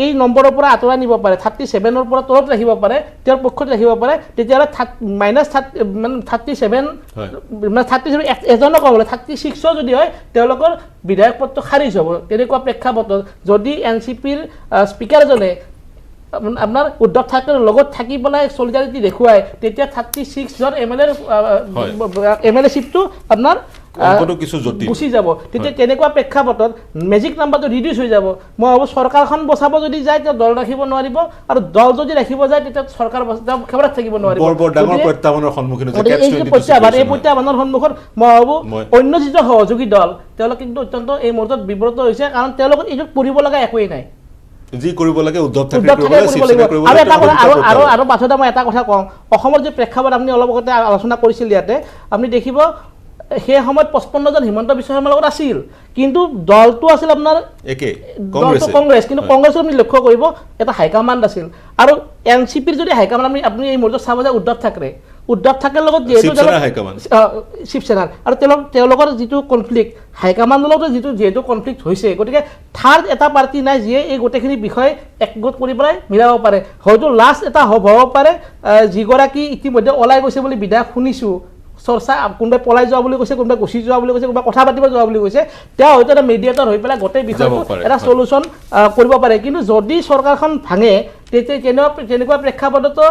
এই নম্বৰৰ পৰা আঁতৰাই নিব পাৰে, 37ৰ পৰা তলত ৰাখিব পাৰে, তেওঁৰ পক্ষত ৰাখিব পাৰে, তেতিয়াহ'লে -37 এজনক ক'বলৈ 36 যদি হয়, তেওঁলোকৰ বিধায়ক পদটো খাৰিজ হ'ব। তেনেকুৱা প্ৰেক্ষাপটত যদি NCPৰ স্পীকাৰজনে আপোনাৰ উদ্ধৱ ঠাকৰেৰ লগত থাকি পেলাই চলিডাৰিটি দেখুৱাই তেতিয়া 36জন এমএলএশ্বিপটো আপোনাৰ অংকটো কিছু জটিল গুচি যাব তেতিয়া তেনেকুৱা প্ৰেক্ষাপটত মেজিক নাম্বাৰটো ৰিডিউচ হৈ যাব মই ভাবোঁ চৰকাৰখন বচাব যদি যায় তেতিয়া দল ৰাখিব নোৱাৰিব আৰু দল যদি ৰাখিব যায় তেতিয়া চৰকাৰ ক্ষমতাত থাকিব নোৱাৰিব বৰ ডাঙৰ প্ৰত্যাহ্বানৰ সন্মুখীন হৈছে এই প্ৰত্যাহ্বানৰ সন্মুখত মই ভাবোঁ অন্য যিটো সহযোগী দল তেওঁলোক কিন্তু অত্যন্ত এই মুহূৰ্তত বিব্ৰত হৈছে কাৰণ তেওঁলোকৰ এইটোত পঢ়িব লগা একোৱেই নাই যি কৰিব লাগে উদ্ধৱ ঠাকৰে আৰু পাছতে মই এটা কথা কওঁ অসমৰ যি প্ৰেক্ষাপট আপুনি অলপ আগতে আলোচনা কৰিছিল ইয়াতে আপুনি দেখিব সেই সময়ত 55জন হিমন্ত বিশ্ব শৰ্মাৰ লগত আছিল কিন্তু দলটো আছিল আপোনাৰ কংগ্ৰেছ কিন্তু কংগ্ৰেছৰ আপুনি লক্ষ্য কৰিব এটা হাইকমাণ্ড আছিল আৰু এনচিপিৰ যদি হাইকমাণ্ড আপুনি এই মুহূৰ্তত চাব যে উদ্ধৱ ঠাকৰেৰ লগত যিহেতু শিৱসেনাৰ আৰু তেওঁলোকৰ যিটো কনফ্লিক্ট হাইকমাণ্ডৰ লগত যিহেতু কনফ্লিক্ট হৈছে গতিকে থাৰ্ড এটা পাৰ্টি নাই যিয়ে এই গোটেইখিনি বিষয় একগোট কৰি পেলাই মিলাব পাৰে হয়তো লাষ্ট এটা হ'ব পাৰে যিগৰাকী ইতিমধ্যে ওলাই গৈছে বুলি বিধায়ক শুনিছোঁ চৰ্চা কোনোবাই পলাই যোৱা বুলি কৈছে কোনোবাই গুচি যোৱা বুলি কৈছে কোনোবাই কথা পাতিব যোৱা বুলি কৈছে তেওঁ হয়তো এটা মেডিয়েটৰ হৈ পেলাই গোটেই বিষয়টো এটা চলিউশ্যন কৰিব পাৰে কিন্তু যদি চৰকাৰখন ভাঙে তেতিয়া তেনেকুৱা প্ৰেক্ষাপটতো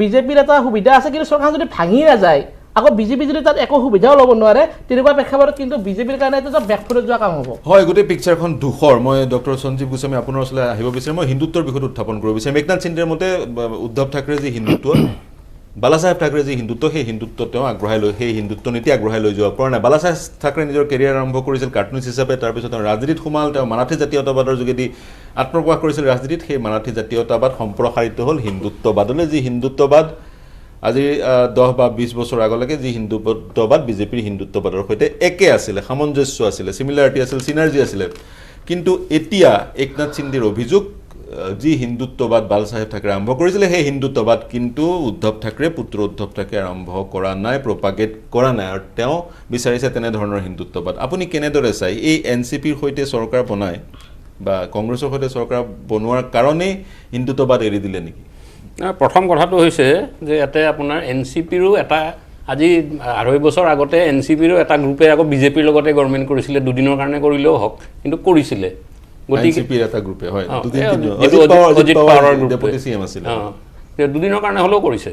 বিজেপিৰ এটা সুবিধা আছে কিন্তু চৰকাৰখন যদি ভাঙি নাযায় আকৌ বিজেপি যদি তাত একো সুবিধাও ল'ব নোৱাৰে তেনেকুৱা প্ৰেক্ষাপটত কিন্তু বিজেপিৰ কাৰণে এটা বেকফুটত যোৱা কাম হ'ব হয় গোটেই পিকচাৰখন দুখৰ মই ডক্টৰ সঞ্জীৱ গোস্বামী আপোনাৰ ওচৰলৈ আহিব বিচাৰিম মই হিন্দুত্বৰ বিষয়টো উত্থাপন কৰিব বিচাৰিম একনাথ সিন্দেৰ মতে উদ্ধৱ ঠাকৰে যি হিন্দুত্ব বালাচাহেব ঠাকৰে যি হিন্দুত্ব সেই হিন্দুত্ব তেওঁ আগবঢ়াই লৈ সেই হিন্দুত্ব নীতি আগবঢ়াই লৈ যোৱা পৰা নাই বালাচাহেব ঠাকৰে নিজৰ কেৰিয়াৰ আৰম্ভ কৰিছিল কাৰ্টুনিষ্ট হিচাপে তাৰপিছত তেওঁ ৰাজনীতিত সোমাল তেওঁ মাৰাঠী জাতীয়তাবাদৰ যোগেদি আত্মপ্ৰকাশ কৰিছিল ৰাজনীতিত সেই মাৰাঠী জাতীয়তাবাদ সম্প্ৰসাৰিত হ'ল হিন্দুত্ববাদলৈ যি হিন্দুত্ববাদ আজি 10 বা 20 বছৰ আগলৈকে যি হিন্দুত্ববাদ বিজেপিৰ হিন্দুত্ববাদৰ সৈতে একে আছিলে সামঞ্জস্য আছিলে চিমিলাৰিটি আছিল চিনাৰ্জি আছিলে কিন্তু এতিয়া একনাথ সিন্দেৰ অভিযোগ যি হিন্দুত্ববাদ বালাচাহেব ঠাকৰে আৰম্ভ কৰিছিলে সেই হিন্দুত্ববাদ কিন্তু উদ্ধৱ ঠাকৰে পুত্ৰ উদ্ধৱ ঠাকৰে আৰম্ভ কৰা নাই প্ৰপাগেট কৰা নাই আৰু তেওঁ বিচাৰিছে তেনেধৰণৰ হিন্দুত্ববাদ আপুনি কেনেদৰে চাই এই এনচিপিৰ সৈতে চৰকাৰ বনায় বা কংগ্ৰেছৰ সৈতে চৰকাৰ বনোৱাৰ কাৰণেই হিন্দুত্ববাদ এৰি দিলে নেকি প্ৰথম কথাটো হৈছে যে ইয়াতে আপোনাৰ এনচিপিৰো এটা আজি 2.5 বছৰ আগতে এনচিপিৰো এটা গ্ৰুপে আকৌ বিজেপিৰ লগতে গভৰ্ণমেণ্ট কৰিছিলে দুদিনৰ কাৰণে কৰিলেও হওক কিন্তু কৰিছিলে গতিকে এটা গ্ৰুপে হয় দুদিনৰ কাৰণে হ'লেও কৰিছে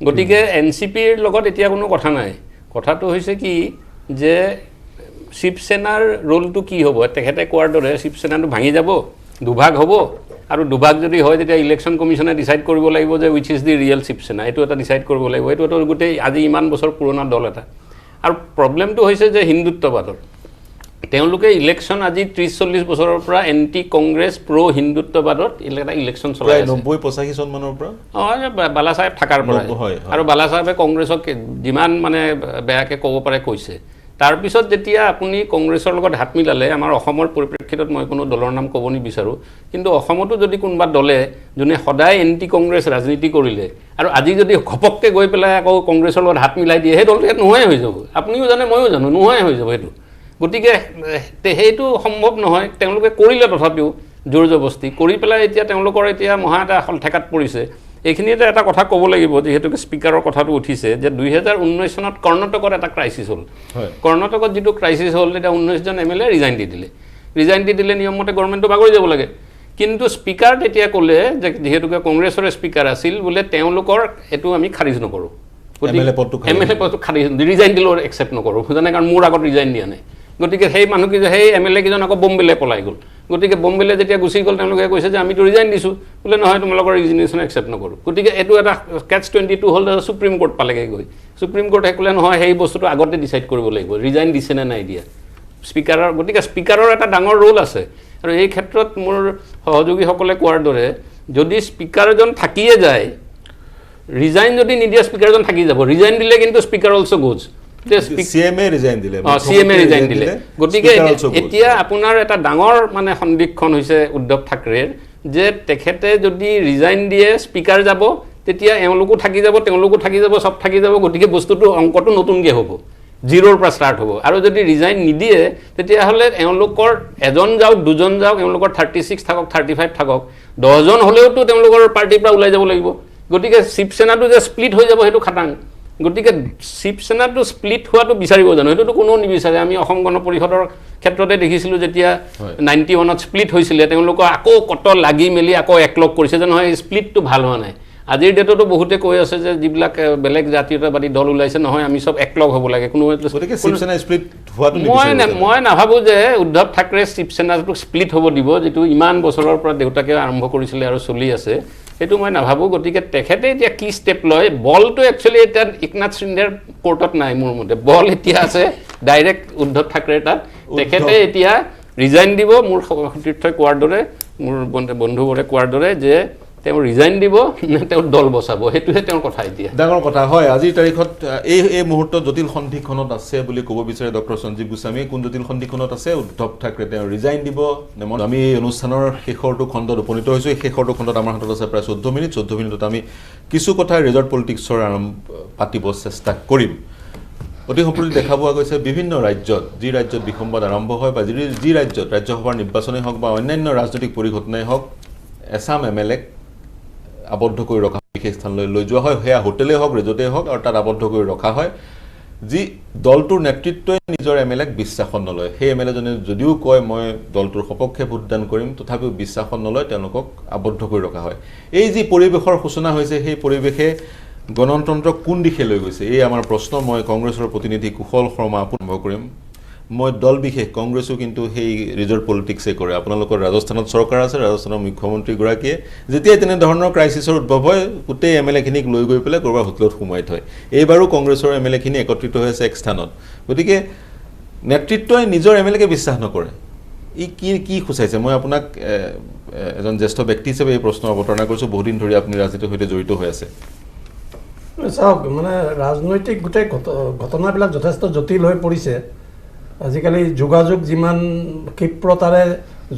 গতিকে এনচিপিৰ লগত এতিয়া কোনো কথা নাই কথাটো হৈছে কি যে শিৱসেনাৰ ৰোলটো কি হ'ব তেখেতে কোৱাৰ দৰে শিৱসেনাটো ভাঙি যাব দুভাগ হ'ব আৰু দুভাগ যদি হয় তেতিয়া ইলেকশ্যন কমিশ্যনে ডিচাইড কৰিব লাগিব যে which is the real Shiv Sena এইটো এটা ডিচাইড কৰিব লাগিব এইটো এটা গোটেই আজি ইমান বছৰ পুৰণা দল এটা আৰু প্ৰব্লেমটো হৈছে যে হিন্দুত্ববাদৰ তেওঁলোকে ইলেকশ্যন আজি 30-40 বছৰৰ পৰা এণ্টি কংগ্ৰেছ প্ৰ' হিন্দুত্ববাদত এটা ইলেকশ্যন চলাই আছে 90-85 চন মানৰ পৰা বালাচাহেব থাকাৰ পৰা আৰু বালাচাহেবে কংগ্ৰেছক যিমান মানে বেয়াকৈ ক'ব পাৰে কৈছে তাৰপিছত যেতিয়া আপুনি কংগ্ৰেছৰ লগত হাত মিলালে আমাৰ অসমৰ পৰিপ্ৰেক্ষিতত মই কোনো দলৰ নাম ক'ব নিবিচাৰোঁ কিন্তু অসমতো যদি কোনোবা দলে যোনে সদায় এণ্টি কংগ্ৰেছ ৰাজনীতি কৰিলে আৰু আজি যদি ঘপককৈ গৈ পেলাই আকৌ কংগ্ৰেছৰ লগত হাত মিলাই দিয়ে সেই দলটো নোহোৱাই হৈ যাব আপুনিও জানে ময়ো জানো নোহোৱাই হৈ যাব সেইটো গতিকে সেইটো সম্ভৱ নহয় তেওঁলোকে কৰিলে তথাপিও জোৰ জবস্তি কৰি পেলাই এতিয়া তেওঁলোকৰ এতিয়া মহা এটা ঠেকাত পৰিছে এইখিনিতে এটা কথা ক'ব লাগিব যিহেতুকে স্পীকাৰৰ কথাটো উঠিছে যে 2019 চনত কৰ্ণাটকত এটা ক্ৰাইচিছ হ'ল কৰ্ণাটকত যিটো ক্ৰাইচিছ হ'ল তেতিয়া 19জন MLA ৰিজাইন দি দিলে নিয়মমতে গভৰ্ণমেণ্টটো বাগৰি যাব লাগে কিন্তু স্পীকাৰ তেতিয়া ক'লে যে যিহেতুকে কংগ্ৰেছৰে স্পীকাৰ আছিল বোলে তেওঁলোকৰ এইটো আমি খাৰিজ নকৰোঁ MLA পদটো খাৰিজ ৰিজাইন দিলেও একচেপ্ট নকৰোঁ জানে কাৰণ মোৰ আগত ৰিজাইন দিয়া নাই গতিকে সেই মানুহকেইজন সেই MLA কেইজন আকৌ বম্বেলৈ পলাই গ'ল গতিকে বম্বেলৈ যেতিয়া গুচি গ'ল তেওঁলোকে কৈছে যে আমিতো ৰিজাইন দিছোঁ বোলে নহয় তোমালোকৰ ৰিজিগনেশ্যন একচেপ্ট নকৰোঁ গতিকে এইটো এটা Catch-22 হ'ল সুপ্ৰিম কোৰ্ট পালেগৈ গৈ সুপ্ৰিম কোৰ্টে ক'লে নহয় সেই বস্তুটো আগতে ডিচাইড কৰিব লাগিব ৰিজাইন দিছে নে নাই দিয়া স্পীকাৰৰ গতিকে স্পীকাৰৰ এটা ডাঙৰ ৰোল আছে আৰু এই ক্ষেত্ৰত মোৰ সহযোগীসকলে কোৱাৰ দৰে যদি স্পীকাৰজন থাকিয়ে যায় ৰিজাইন যদি নিদিয়া স্পীকাৰজন থাকি যাব ৰিজাইন দিলে কিন্তু স্পীকাৰ অলছ' গোজ CMA ৰিজাইন দিলে গতিকে এতিয়া আপোনাৰ এটা ডাঙৰ মানে সন্দিক্ষণ হৈছে উদ্ধৱ ঠাকৰেৰ যে তেখেতে যদি ৰিজাইন দিয়ে স্পীকাৰ যাব তেতিয়া এওঁলোকো থাকি যাব তেওঁলোকো থাকি যাব চব থাকি যাব গতিকে বস্তুটো অংকটো নতুনকৈ হ'ব জিৰ'ৰ পৰা ষ্টাৰ্ট হ'ব আৰু যদি ৰিজাইন নিদিয়ে তেতিয়াহ'লে এওঁলোকৰ এজন যাওক দুজন যাওক এওঁলোকৰ 36 থাকক 35 থাকক 10জন হ'লেওতো তেওঁলোকৰ পাৰ্টিৰ পৰা ওলাই যাব লাগিব গতিকে শিৱসেনাটো যে স্প্লিট হৈ যাব সেইটো খাটাং গতিকে শিৱসেনাটো স্প্লিট হোৱাটো বিচাৰিব জানো? সেইটোতো কোনেও নিবিচাৰে। আমি অসম গণ পৰিষদৰ ক্ষেত্ৰতে দেখিছিলোঁ যেতিয়া 91ত স্প্লিট হৈছিলে, তেওঁলোকক আকৌ কত লাগি মেলি আকৌ একলগ কৰিছে যে নহয় স্প্লিটটো ভাল হোৱা নাই। আজিৰ ডেটতো বহুতে কৈ আছে যে যিবিলাক বেলেগ জাতীয়তাবাদী দল ওলাইছে নহয় আমি চব একলগ হ'ব লাগে। কোনো মই নাভাবোঁ যে উদ্ধৱ ঠাকৰে শিৱসেনাটোক স্প্লিট হ'ব দিব, যিটো ইমান বছৰৰ পৰা দেউতাকে আৰম্ভ কৰিছিলে আৰু চলি আছে, সেইটো মই নাভাবোঁ। গতিকে তেখেতে এতিয়া কি ষ্টেপ লয়, বলটো একচুৱেলি এতিয়া একনাথ সিন্ধেৰ কোৰ্টত নাই মোৰ মতে। বল এতিয়া আছে ডাইৰেক্ট উদ্ধৱ ঠাকৰেৰ তাত। তেখেতে এতিয়া ৰিজাইন দিব, মোৰ সতীৰ্থই কোৱাৰ দৰে, মোৰ বন্ধুবোৰে কোৱাৰ দৰে, যে তেওঁ ৰিজাইন দিব নে তেওঁৰ দল বচাব, সেইটোহে তেওঁৰ কথা এতিয়া। ডাঙৰ কথা হয়। আজিৰ তাৰিখত এই মুহূৰ্তত জটিল সন্ধিখনত আছে বুলি ক'ব বিচাৰে ডক্টৰ সঞ্জীৱ গোস্বামী। কোন জটিল সন্ধিখনত আছে? উদ্ধৱ ঠাকৰে তেওঁ ৰিজাইন দিব নে? আমি এই অনুষ্ঠানৰ শেষৰটো খণ্ডত উপনীত হৈছোঁ। এই শেষৰটো খণ্ডত আমাৰ হাতত আছে প্ৰায় 14 মিনিট। 14 মিনিটত আমি কিছু কথা ৰিজৰ্ট পলিটিক্সৰ পাতিব চেষ্টা কৰিম। অতি সম্প্ৰতি দেখা পোৱা গৈছে বিভিন্ন ৰাজ্যত, যি ৰাজ্যত বিসম্বাদ আৰম্ভ হয় বা যি ৰাজ্যত ৰাজ্যসভাৰ নিৰ্বাচনেই হওক বা অন্যান্য ৰাজনৈতিক পৰিঘটনাই হওক, এছাম MLAক আবদ্ধ কৰি ৰখা বিশেষ স্থানলৈ লৈ যোৱা হয়। সেয়া হোটেলেই হওক, ৰিজৰ্টেই হওক, আৰু তাত আবদ্ধ কৰি ৰখা হয়। যি দলটোৰ নেতৃত্বই নিজৰ MLAক বিশ্বাসত নলয়, সেই MLAজনে যদিও কয় মই দলটোৰ সপক্ষে ভোটদান কৰিম, তথাপিও বিশ্বাসত নলয়, তেওঁলোকক আবদ্ধ কৰি ৰখা হয়। এই যি পৰিৱেশৰ সূচনা হৈছে, সেই পৰিৱেশে গণতন্ত্ৰক কোন দিশে লৈ গৈছে, এই আমাৰ প্ৰশ্ন। মই কংগ্ৰেছৰ প্ৰতিনিধি কুশল শৰ্মা আৰম্ভ কৰিম। মই দল বিশেষ কংগ্ৰেছো কিন্তু সেই ৰিজৰ্ট পলিটিক্সেই কৰে। আপোনালোকৰ ৰাজস্থানত চৰকাৰ আছে, ৰাজস্থানৰ মুখ্যমন্ত্ৰীগৰাকীয়ে যেতিয়াই তেনেধৰণৰ ক্ৰাইচিছৰ উদ্ভৱ হয় গোটেই MLAখিনিক লৈ গৈ পেলাই ক'ৰবাৰ হোটেলত সোমাই থয়। এইবাৰো কংগ্ৰেছৰ MLAখিনি একত্ৰিত হৈ আছে এক স্থানত। গতিকে নেতৃত্বই নিজৰ MLAকে বিশ্বাস নকৰে। ই কি সূচাইছে? মই আপোনাক এজন জ্যেষ্ঠ ব্যক্তি হিচাপে এই প্ৰশ্ন অৱতাৰণা কৰিছোঁ। বহুদিন ধৰি আপুনি ৰাজনীতিৰ সৈতে জড়িত হৈ আছে। চাওক, মানে ৰাজনৈতিক গোটেই ঘটনাবিলাক যথেষ্ট জটিল হৈ পৰিছে। আজিকালি যোগাযোগ যিমান ক্ষিপ্ৰতাৰে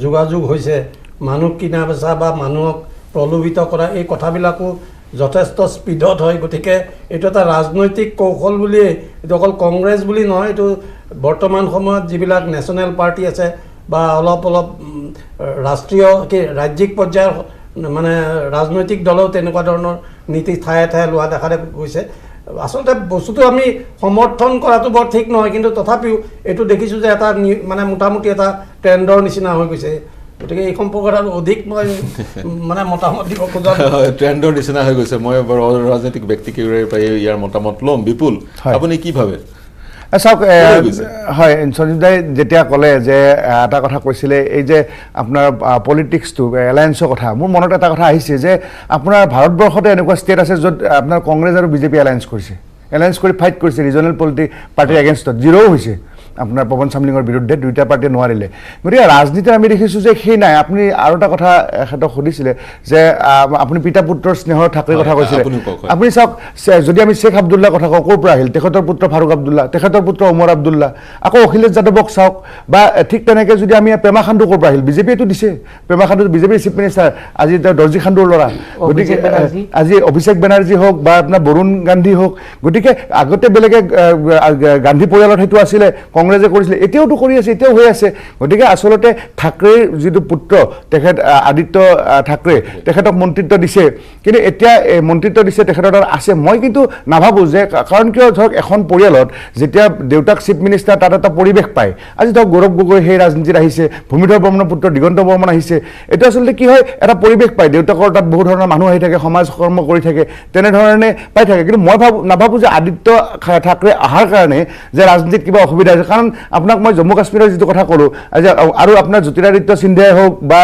যোগাযোগ হৈছে, মানুহ কিনা বেচা বা মানুহক প্ৰলোভিত কৰা, এই কথাবিলাকো যথেষ্ট স্পীডত হয়। গতিকে এইটো এটা ৰাজনৈতিক কৌশল বুলিয়েই, এইটো অকল কংগ্ৰেছ বুলি নহয়, এইটো বৰ্তমান সময়ত যিবিলাক নেশ্যনেল পাৰ্টি আছে বা অলপ ৰাষ্ট্ৰীয় ৰাজ্যিক পৰ্যায়ৰ মানে ৰাজনৈতিক দলেও তেনেকুৱা ধৰণৰ নীতি ঠায়ে ঠায়ে লোৱা দেখা গৈছে। আচলতে বস্তুটো আমি সমৰ্থন কৰাটো বৰ ঠিক নহয়, কিন্তু তথাপিও এইটো দেখিছোঁ যে এটা মানে মোটামুটি এটা ট্ৰেণ্ডৰ নিচিনা হৈ গৈছে। গতিকে এই সম্পৰ্কত আৰু অধিক মই মানে মতামত দিব খোজা। ট্ৰেণ্ডৰ নিচিনা হৈ গৈছে। মই ৰাজনৈতিক ব্যক্তিকেইগৰাকীৰ পৰা ইয়াৰ মতামত ল'ম। বিপুল, আপুনি কি ভাবে? চাওক, হয়, সঞ্জীৱ দাই যেতিয়া ক'লে যে এটা কথা কৈছিলে, এই যে আপোনাৰ পলিটিক্সটো এলায়েন্সৰ কথা, মোৰ মনত এটা কথা আহিছে যে আপোনাৰ ভাৰতবৰ্ষতে এনেকুৱা ষ্টেট আছে য'ত আপোনাৰ কংগ্ৰেছ আৰু বিজেপি এলায়েন্স কৰিছে, এলায়েন্স কৰি ফাইট কৰিছে ৰিজনেল পাৰ্টিৰ এগেইনষ্টত, জিৰ'ও হৈছে আপোনাৰ পৱন চামলিঙৰ বিৰুদ্ধে, দুইটা পাৰ্টিয়ে নোৱাৰিলে। গতিকে ৰাজনীতি আমি দেখিছোঁ যে সেই নাই। আপুনি আৰু এটা কথা এখেতক সুধিছিলে যে আপুনি পিতা পুত্ৰৰ স্নেহৰ ঠাকৰেৰ কথা কৈছিলে। আপুনি চাওক, যদি আমি শ্বেখ আব্দুল্লাৰ কথা কওঁ, ক'ৰ পৰা আহিল? তেখেতৰ পুত্ৰ ফাৰুক আব্দুল্লা, তেখেতৰ পুত্ৰ ওমৰ আব্দুল্লা, আকৌ অখিলেশ যাদৱক চাওক, বা ঠিক তেনেকৈ যদি আমি পেমা খাণ্ডু ক'ৰ পৰা আহিল? বিজেপিয়েতো দিছে। পেমা খাণ্ডু বিজেপিৰ চিফ মিনিষ্টাৰ, আজি তেওঁ দৰ্জী খাণ্ডুৰ ল'ৰা। গতিকে আজি অভিষেক বেনাৰ্জী হওক বা আপোনাৰ বৰুণ গান্ধী হওক, গতিকে আগতে বেলেগে গান্ধী পৰিয়ালত সেইটো আছিলে, কংগ্ৰেছে কৰিছিলে, এতিয়াওতো কৰি আছে, এতিয়াও হৈ আছে। গতিকে আচলতে ঠাকৰেৰ যিটো পুত্ৰ তেখেত আদিত্য ঠাকৰে, তেখেতক মন্ত্ৰিত্ব দিছে, কিন্তু এতিয়া মন্ত্ৰিত্ব দিছে তেখেতৰ তাত আছে। মই কিন্তু নাভাবোঁ যে, কাৰণ কিয় ধৰক এখন পৰিয়ালত যেতিয়া দেউতাক চিফ মিনিষ্টাৰ, তাত এটা পৰিৱেশ পায়। আজি ধৰক গৌৰৱ গগৈ সেই ৰাজনীতিত আহিছে, ভূমিধৰ বৰ্মনৰ পুত্ৰ দিগন্ত বৰ্মন আহিছে। এইটো আচলতে কি হয়, এটা পৰিৱেশ পায়, দেউতাকৰ তাত বহু ধৰণৰ মানুহ আহি থাকে, সমাজ কৰ্ম কৰি থাকে, তেনেধৰণে পাই থাকে। কিন্তু মই নাভাবোঁ যে আদিত্য ঠাকৰে অহাৰ কাৰণে যে ৰাজনীতিত কিবা অসুবিধা আছে। কাৰণ আপোনাক মই জম্মু কাশ্মীৰৰ যিটো কথা ক'লোঁ, আৰু আপোনাৰ জ্যোতিৰাদিত্য সিন্ধিয়াই হওক বা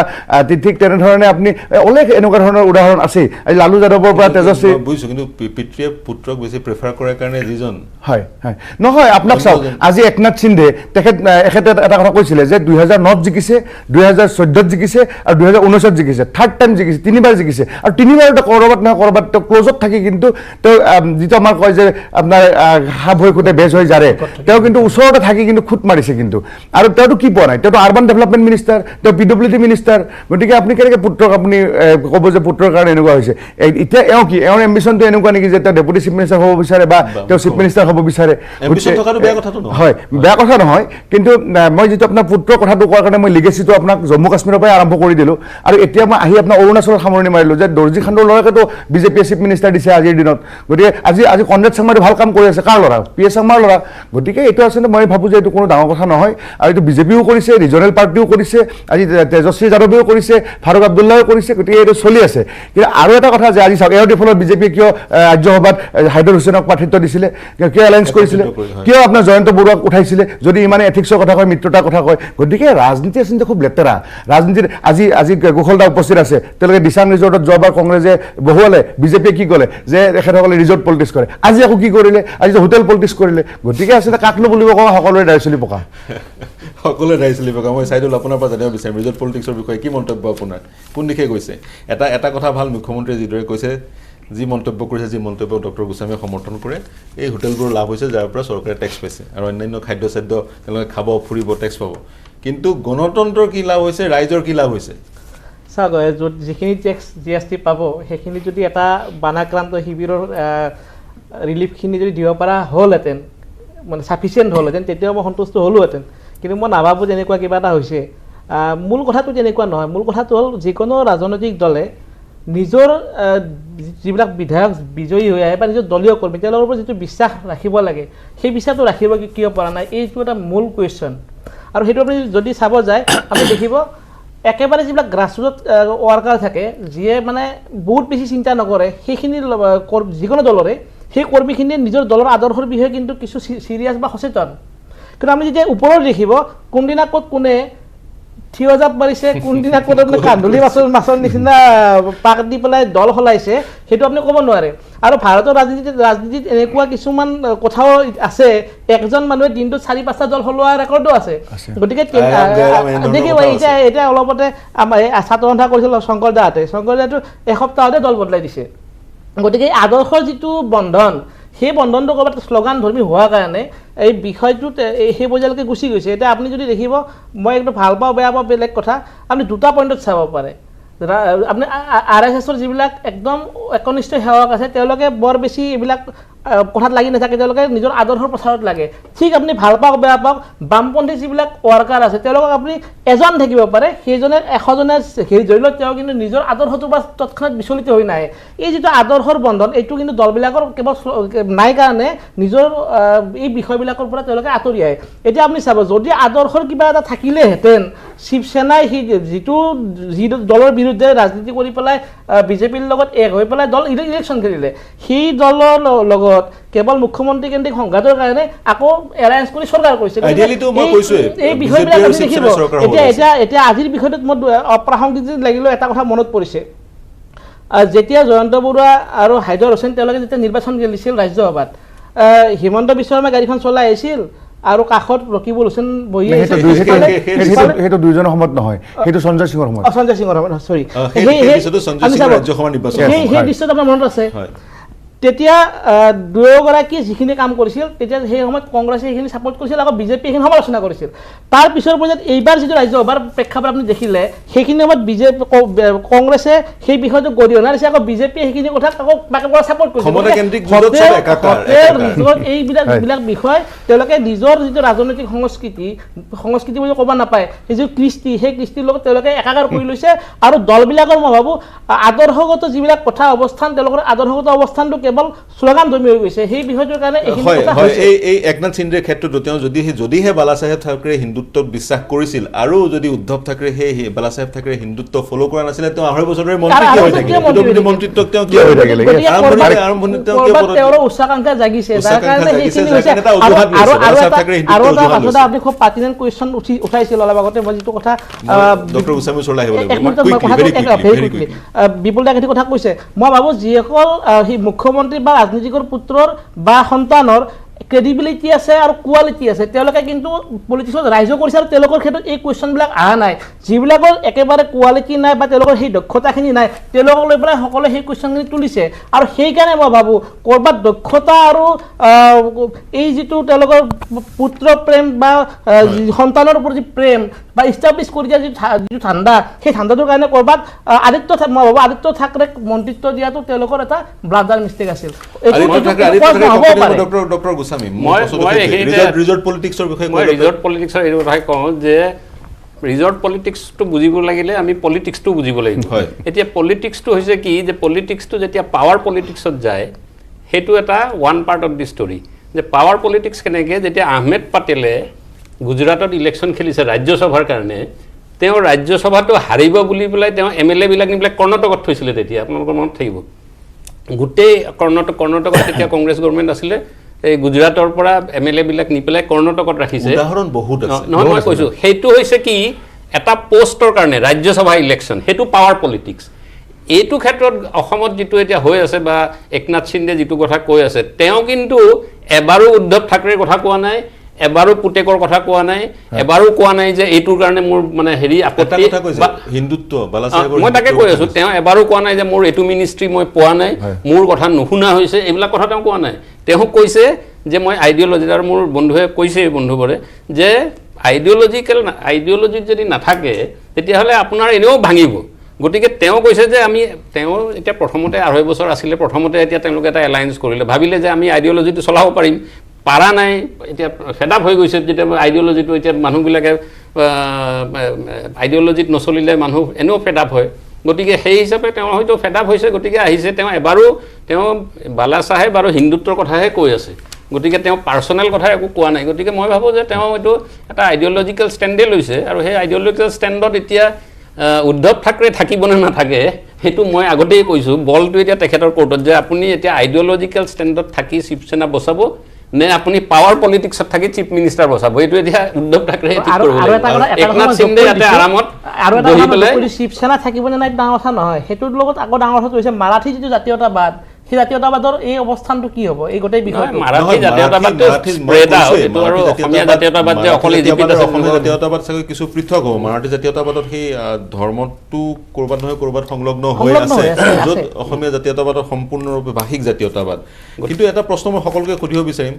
ঠিক তেনেধৰণে আপুনি অনেক এনেকুৱা ধৰণৰ উদাহৰণ আছে। আজি লালু যাদৱৰ পৰা তেজস্বী, বুজিছোঁ, কিন্তু পিতৃয়ে পুত্ৰক বেছি প্ৰেফাৰ কৰাৰ কাৰণে যিজন, হয় হয়, নহয় আপোনাক চাওক, আজি একনাথ সিন্ধে এখেতে এটা কথা কৈছিলে যে 2009ত জিকিছে, 2014ত জিকিছে আৰু 2019ত জিকিছে, থাৰ্ড টাইম জিকিছে, 3বাৰ জিকিছে, আৰু 3বাৰতে ক'ৰবাত নহয় ক'ৰবাত তেওঁ ক্ল'জত থাকি কিন্তু তেওঁ যিটো আমাৰ কয় যে আপোনাৰ সাপ হৈ খুঁটে বেজ হৈ জাৰে, তেওঁ কিন্তু ওচৰতে থাকি থাকি কিন্তু খুঁত মাৰিছে কিন্তু আৰু তেওঁতো কি পোৱা নাই তেওঁতো আৰ্বান ডেভেলপমেণ্ট মিনিষ্টাৰ তেওঁ PWD মিনিষ্টাৰ গতিকে আপুনি কেনেকৈ পুত্ৰক আপুনি ক'ব যে পুত্ৰৰ কাৰণে এনেকুৱা হৈছে এতিয়া এওঁ কি এওঁৰ এম্বিশ্যনটো এনেকুৱা নেকি যে তেওঁ ডেপুটি চিফ মিনিষ্টাৰ হ'ব বিচাৰে বা তেওঁ চিফ মিনিষ্টাৰ হ'ব বিচাৰে হয় বেয়া কথা নহয় কিন্তু মই যিটো আপোনাৰ পুত্ৰৰ কথাটো কোৱাৰ কাৰণে মই লিগেচিটো আপোনাক জম্মু কাশ্মীৰৰ পৰাই আৰম্ভ কৰি দিলোঁ আৰু এতিয়া মই আহি আপোনাৰ অৰুণাচলত সামৰণি মাৰিলোঁ যে দৰ্জী খাণ্ডৰ ল'ৰাকেতো বিজেপিয়ে চিফ মিনিষ্টাৰ দিছে আজিৰ দিনত গতিকে আজি কনৰেড চাংমাই ভাল কাম কৰি আছে কাৰ ল'ৰা PS চাংমাৰ ল'ৰা গতিকে এইটো আচলতে মই ভাবোঁ যে এইটো কোনো ডাঙৰ কথা নহয় আৰু এইটো বিজেপিও কৰিছে ৰিজনেল পাৰ্টিও কৰিছে আজি তেজস্বী যাদৱেও কৰিছে ফাৰুক আব্দুল্লাহেও কৰিছে গতিকে এইটো চলি আছে কিন্তু আৰু এটা কথা যে আজি চাওক এওঁৰ ফলত বিজেপিয়ে কিয় ৰাজ্যসভাত হাইদৰ হুছেইনক প্ৰাৰ্থিত্ব দিছিলে কিয় এলায়েন্স কৰিছিলে কিয় আপোনাৰ জয়ন্ত বৰুৱাক উঠাইছিলে যদি ইমানে এথিক্সৰ কথা কয় মিত্ৰতাৰ কথা কয় গতিকে ৰাজনীতি আচলতে খুব লেতেৰা ৰাজনীতিত আজি কুশলদা উপস্থিত আছে তেওঁলোকে দিচাং ৰিজৰ্টত যোৱাবাৰ কংগ্ৰেছে বহুৱালে বিজেপিয়ে কি ক'লে যে তেখেতসকলে ৰিজৰ্ট পলিটিক্স কৰে আজি আকৌ কি কৰিলে আজি হোটেল পলিটিক্স কৰিলে গতিকে আচলতে কাকনো বুলিব কওঁ সকলোৰে দায় চলি পকা সকলোৱে দায় চলি পকা মই চাইদুল আপোনাৰ পৰা জানিব বিচাৰিম ৰিজৰ্ট পলিটিক্সৰ বিষয়ে কি মন্তব্য আপোনাৰ কোন দিশে গৈছে এটা কথা ভাল মুখ্যমন্ত্ৰীয়ে যিদৰে কৈছে যি মন্তব্য কৰিছে যি মন্তব্য ডক্টৰ গোস্বামীয়ে সমৰ্থন কৰে এই হোটেলবোৰ লাভ হৈছে যাৰ পৰা চৰকাৰে টেক্স পাইছে আৰু অন্যান্য খাদ্য চাদ্য তেওঁলোকে খাব ফুৰিব টেক্স পাব কিন্তু গণতন্ত্ৰৰ কি লাভ হৈছে ৰাইজৰ কি লাভ হৈছে চাওক য'ত যিখিনি টেক্স GST পাব সেইখিনি যদি এটা বানাক্ৰান্ত শিবিৰৰ ৰিলিফখিনি যদি দিব পৰা হ'লহেঁতেন মানে চাফিচিয়েণ্ট হ'লহেঁতেন তেতিয়াও মই সন্তুষ্ট হ'লোহেঁতেন কিন্তু মই নাভাবোঁ তেনেকুৱা কিবা এটা হৈছে মূল কথাটো তেনেকুৱা নহয় মূল কথাটো হ'ল যিকোনো ৰাজনৈতিক দলে নিজৰ যিবিলাক বিধায়ক বিজয়ী হৈ আহে বা নিজৰ দলীয় কৰ্মী তেওঁলোকৰ ওপৰত যিটো বিশ্বাস ৰাখিব লাগে সেই বিশ্বাসটো ৰাখিব কিয় পৰা নাই এইটো এটা মূল কুৱেশ্যন আৰু সেইটো আপুনি যদি চাব যায় আপুনি দেখিব একেবাৰে যিবিলাক গ্ৰাছৰুট ৱাৰ্কাৰ থাকে যিয়ে মানে বহুত বেছি চিন্তা নকৰে সেইখিনি যিকোনো দলৰে সেই কৰ্মীখিনিয়ে নিজৰ দলৰ আদৰ্শৰ বিষয়ে কিন্তু কিছু চিৰিয়াছ বা সচেতন কিন্তু আমি যেতিয়া ওপৰত দেখিব কোনদিনা ক'ত কোনে থিয় জাপ মাৰিছে কোনদিনা ক'ত আপুনি কান্ধুলি মাছৰ নিচিনা পাক দি পেলাই দল সলাইছে সেইটো আপুনি ক'ব নোৱাৰে আৰু ভাৰতৰ ৰাজনীতিত এনেকুৱা কিছুমান কথাও আছে একজন মানুহে দিনটোত 4-5টা দল সলোৱা ৰেকৰ্ডো আছে গতিকে দেখিব এতিয়া অলপতে আমাৰ ছাত্ৰ সন্থা কৰিছিল শংকৰ দাহঁতে এসপ্তাহতে দল বদলাই দিছে গতিকে আদৰ্শৰ যিটো বন্ধন সেই বন্ধনটো ক'ৰবাত শ্লোগান ধৰ্মী হোৱাৰ কাৰণে এই বিষয়টোত সেই পৰ্যায়লৈকে গুচি গৈছে এতিয়া আপুনি যদি দেখিব মই একদম ভাল পাওঁ বেয়া পাওঁ বেলেগ কথা আপুনি দুটা পইণ্টত চাব পাৰে আপুনি RSSৰ যিবিলাক একদম একনিষ্ঠ সেৱক আছে তেওঁলোকে বৰ বেছি এইবিলাক কথাত লাগি নাথাকে তেওঁলোকে নিজৰ আদৰ্শৰ প্ৰচাৰত লাগে ঠিক আপুনি ভাল পাওক বেয়া পাওক বামপন্থী যিবিলাক ৱাৰ্কাৰ আছে তেওঁলোকক আপুনি এজন থাকিব পাৰে সেইজনে 100জনে হেৰি ধৰি লওক তেওঁ কিন্তু নিজৰ আদৰ্শটো বা তৎক্ষণাত বিচলিত হৈ নাহে এই যিটো আদৰ্শৰ বন্ধন এইটো কিন্তু দলবিলাকৰ কেৱল নাই কাৰণে নিজৰ এই বিষয়বিলাকৰ পৰা তেওঁলোকে আঁতৰি আহে এতিয়া আপুনি চাব যদি আদৰ্শৰ কিবা এটা থাকিলেহেঁতেন শিৱসেনাই যি দলৰ বিৰুদ্ধে ৰাজনীতি কৰি পেলাই বিজেপিৰ লগত এক হৈ পেলাই দল ইলেকশ্যন খেলিলে সেই দলৰ লগত কেৱল মুখ্যমন্ত্ৰী কেন্দ্ৰিক সংঘাতৰ কাৰণে আকৌ এলায়েন্স কৰি চৰকাৰ কৰিছে এই বিষয়বিলাক আপুনি দেখিব এতিয়া আজিৰ বিষয়টোত মই অপ্ৰাসংগিক লাগিলেও এটা কথা মনত পৰিছে যেতিয়া জয়ন্ত বৰুৱা আৰু হাইদৰ হুছেইন তেওঁলোকে যেতিয়া নিৰ্বাচন খেলিছিল ৰাজ্যসভাত হিমন্ত বিশ্ব শৰ্মাই গাড়ীখন চলাই আহিছিল আৰু কাষত ৰকিবুল হুছেইন বহি আছে সেইটো দুইজনৰ সময়ত নহয় সেইটো সঞ্জয় সিঙৰ সময়ত সৰি সেই দৃশ্যটো আপোনাৰ মনত আছে তেতিয়া দুয়োগৰাকী যিখিনি কাম কৰিছিল তেতিয়া সেই সময়ত কংগ্ৰেছে সেইখিনি ছাপোৰ্ট কৰিছিল আকৌ বিজেপি সেইখিনি সমালোচনা কৰিছিল তাৰ পিছৰ পৰ্যায়ত এইবাৰ যিটো ৰাজ্যসভাৰ প্ৰেক্ষাপট আপুনি দেখিলে সেইখিনি সময়ত কংগ্ৰেছে সেই বিষয়টো গৰিহণা দিছে আকৌ বিজেপিয়ে সেইখিনি কথাত আকৌ ছাপোৰ্ট কৰিছিল এইবিলাক বিষয় তেওঁলোকে নিজৰ যিটো ৰাজনৈতিক সংস্কৃতি বুলি ক'ব নাপায় সেই যিটো কৃষ্টি সেই কৃষ্টিৰ লগত তেওঁলোকে একাকাৰ কৰি লৈছে আৰু দলবিলাকৰ মই ভাবোঁ আদৰ্শগত যিবিলাক কথা অৱস্থান তেওঁলোকৰ আদৰ্শগত অৱস্থানটো কেৱল শ্লোগান ধৰ্মী হৈ গৈছে সেই বিষয়টোৰ কাৰণে এই একনাথ সিন্দেৰ ক্ষেত্ৰত তেওঁ যদিহে বালাচাহেব থাকৰে হিন্দুত্বত বিশ্বাস কৰিছিল আৰু যদি উদ্ধৱ থাকৰে সেই বালাচাহেব থাকৰে হিন্দুত্ব ফ'ল' কৰা নাছিলে তেওঁ 2.5 বছৰৰ মন্ত্ৰী কিয় হৈ থাকিল মন্ত্ৰীত্ব তেওঁ কিয় হৈ থাকিল আৰম্ভণিত তেওঁ তেওঁৰ উচ্চাকাংক্ষা জাগিছে যাৰ কাৰণে সেইখিনি হৈছে আৰু এটা কথা আপুনি খুব পাৰ্টিনেণ্ট কুৱেশ্যন উঠাইছিল অলপ আগতে মই যিটো কথা ডক্টৰ গোস্বামী ওচৰলৈ আহিব লাগিব বিপুল দাই কথা কৈছে মই ভাবোঁ যিসকল মুখ্যমন্ত্ৰী বা ৰাজনীতিকৰ পুত্ৰৰ বা সন্তানৰ ক্ৰেডিবিলিটি আছে আৰু কোৱালিটি আছে তেওঁলোকে কিন্তু পলিটিক্সত ৰাইজো কৰিছে আৰু তেওঁলোকৰ ক্ষেত্ৰত এই কুৱেশ্যনবিলাক অহা নাই যিবিলাকৰ একেবাৰে কোৱালিটি নাই বা তেওঁলোকৰ সেই দক্ষতাখিনি নাই তেওঁলোকক লৈ পেলাই সকলোৱে সেই কুৱেশ্যনখিনি তুলিছে আৰু সেইকাৰণে মই ভাবোঁ ক'ৰবাত দক্ষতা আৰু এই যিটো তেওঁলোকৰ পুত্ৰ প্ৰেম বা সন্তানৰ প্ৰতি প্ৰেম বা ইষ্টাব্লিছ কৰি দিয়া যিটো ঠাণ্ডা সেই ঠাণ্ডাটোৰ কাৰণে ক'ৰবাত মই ভাবোঁ আদিত্য থাকৰেক মন্ত্ৰিত্ব দিয়াটো তেওঁলোকৰ এটা ব্লাডাৰ মিষ্টেক আছিল ডক্টৰ গোস্বামী ৰিজৰ্ট পলিটিক্সৰ এই কথাই কওঁ যে ৰিজৰ্ট পলিটিক্সটো বুজিব লাগিলে আমি পলিটিক্সটো বুজিব লাগিব এতিয়া পলিটিক্সটো হৈছে কি যে পলিটিক্সটো যেতিয়া পাৱাৰ পলিটিক্সত যায় সেইটো এটা one part of the story যে পাৱাৰ পলিটিক্স কেনেকৈ যেতিয়া আহমেদ পাটেলে গুজৰাটত ইলেকশ্যন খেলিছে ৰাজ্যসভাৰ কাৰণে তেওঁ ৰাজ্যসভাটো হাৰিব বুলি পেলাই তেওঁ MLA বিলাক নি পেলাই কৰ্ণাটকত থৈছিলে তেতিয়া আপোনালোকৰ মনত থাকিব গোটেই কৰ্ণাটকত তেতিয়া কংগ্ৰেছ গভৰ্ণমেণ্ট আছিলে এই গুজৰাটৰ পৰা MLA বিলাক নি পেলাই কৰ্ণাটকত ৰাখিছে উদাহৰণ বহুত আছে নহয় মই কৈছোঁ সেইটো হৈছে কি এটা পোষ্টৰ কাৰণে ৰাজ্যসভা ইলেকশ্যন সেইটো পাৱাৰ পলিটিক্স এইটো ক্ষেত্ৰত অসমত যিটো এতিয়া হৈ আছে বা একনাথ সিন্দে যিটো কথা কৈ আছে তেওঁ কিন্তু এবাৰো উদ্ধৱ ঠাকৰেৰ কথা কোৱা নাই এবাৰো পুতেকৰ কথা কোৱা নাই এবাৰো কোৱা নাই যে এইটোৰ কাৰণে মোৰ মানে হেৰি আপত্তি হিন্দুত্ব মই তাকে কৈ আছোঁ তেওঁ এবাৰো কোৱা নাই যে মোৰ এইটো মিনিষ্ট্ৰী মই পোৱা নাই মোৰ কথা নুশুনা হৈছে এইবিলাক কথা তেওঁ কোৱা নাই তেওঁ কৈছে যে মই আইডিঅ'লজি আৰু মোৰ বন্ধুৱে কৈছে বন্ধুবোৰে যে আইডিঅ'লজিত যদি নাথাকে তেতিয়াহ'লে আপোনাৰ এনেও ভাঙিব গতিকে তেওঁ কৈছে যে তেওঁ এতিয়া প্ৰথমতে 2.5 বছৰ আছিলে প্ৰথমতে এতিয়া তেওঁলোকে এটা এলায়েন্স কৰিলে ভাবিলে যে আমি আইডিঅ'লজিটো চলাব পাৰিম পাৰা নাই এতিয়া ফেডাপ হৈ গৈছে যেতিয়া আইডিঅ'লজিটো এতিয়া মানুহবিলাকে আইডিঅ'লজিত নচলিলে মানুহ এনেও ফেডাপ হয় গতিকে সেই হিচাপে তেওঁ হয়তো ফেডাপ হৈছে গতিকে আহিছে তেওঁ এবাৰো তেওঁ বালা চাহেব আৰু হিন্দুত্বৰ কথাহে কৈ আছে গতিকে তেওঁ পাৰ্চনেল কথা একো কোৱা নাই গতিকে মই ভাবোঁ যে তেওঁ এইটো এটা আইডিঅ'লজিকেল ষ্টেণ্ডে লৈছে আৰু সেই আইডিঅ'লজিকেল ষ্টেণ্ডত এতিয়া উদ্ধৱ ঠাকৰে থাকিব নে নাথাকে সেইটো মই আগতেই কৈছোঁ বলটো এতিয়া তেখেতৰ কোৰ্টত যে আপুনি এতিয়া আইডিঅ'লজিকেল ষ্টেণ্ডত থাকি শিৱসেনা বচাব নে আপুনি পাৱাৰ পলিটিক্সত থাকি চিফ মিনিষ্টাৰ বচাব এইটো এতিয়া উদ্ধৱ ঠাকৰে একনাথ সিন্দে ইয়াতে আৰামত বহি পেলাই শিৱসেনা থাকিব নে নাই ডাঙৰ কথা নহয় সেইটোৰ লগত আকৌ ডাঙৰ কথাটো হৈছে মাৰাঠী যিটো জাতীয়তাবাদ সেই জাতীয়তাবাদৰ এই অৱস্থানটো কি হ'ব এই গোটেই বিষয়টো মাৰাঠী জাতীয়তাবাদটো স্প্ৰেড আউট এইটো আৰু অসমীয়া জাতীয়তাবাদ যে অকল অসমীয়া জাতীয়তাবাদ চাগে কিছু পৃথক হ'ব মাৰাঠী জাতীয়তাবাদত সেই ধৰ্মটো ক'ৰবাত নহয় ক'ৰবাত সংলগ্ন হৈ আছে য'ত অসমীয়া জাতীয়তাবাদত সম্পূৰ্ণৰূপে ভাষিক জাতীয়তাবাদ কিন্তু এটা প্ৰশ্ন মই সকলোকে সুধিব বিচাৰিম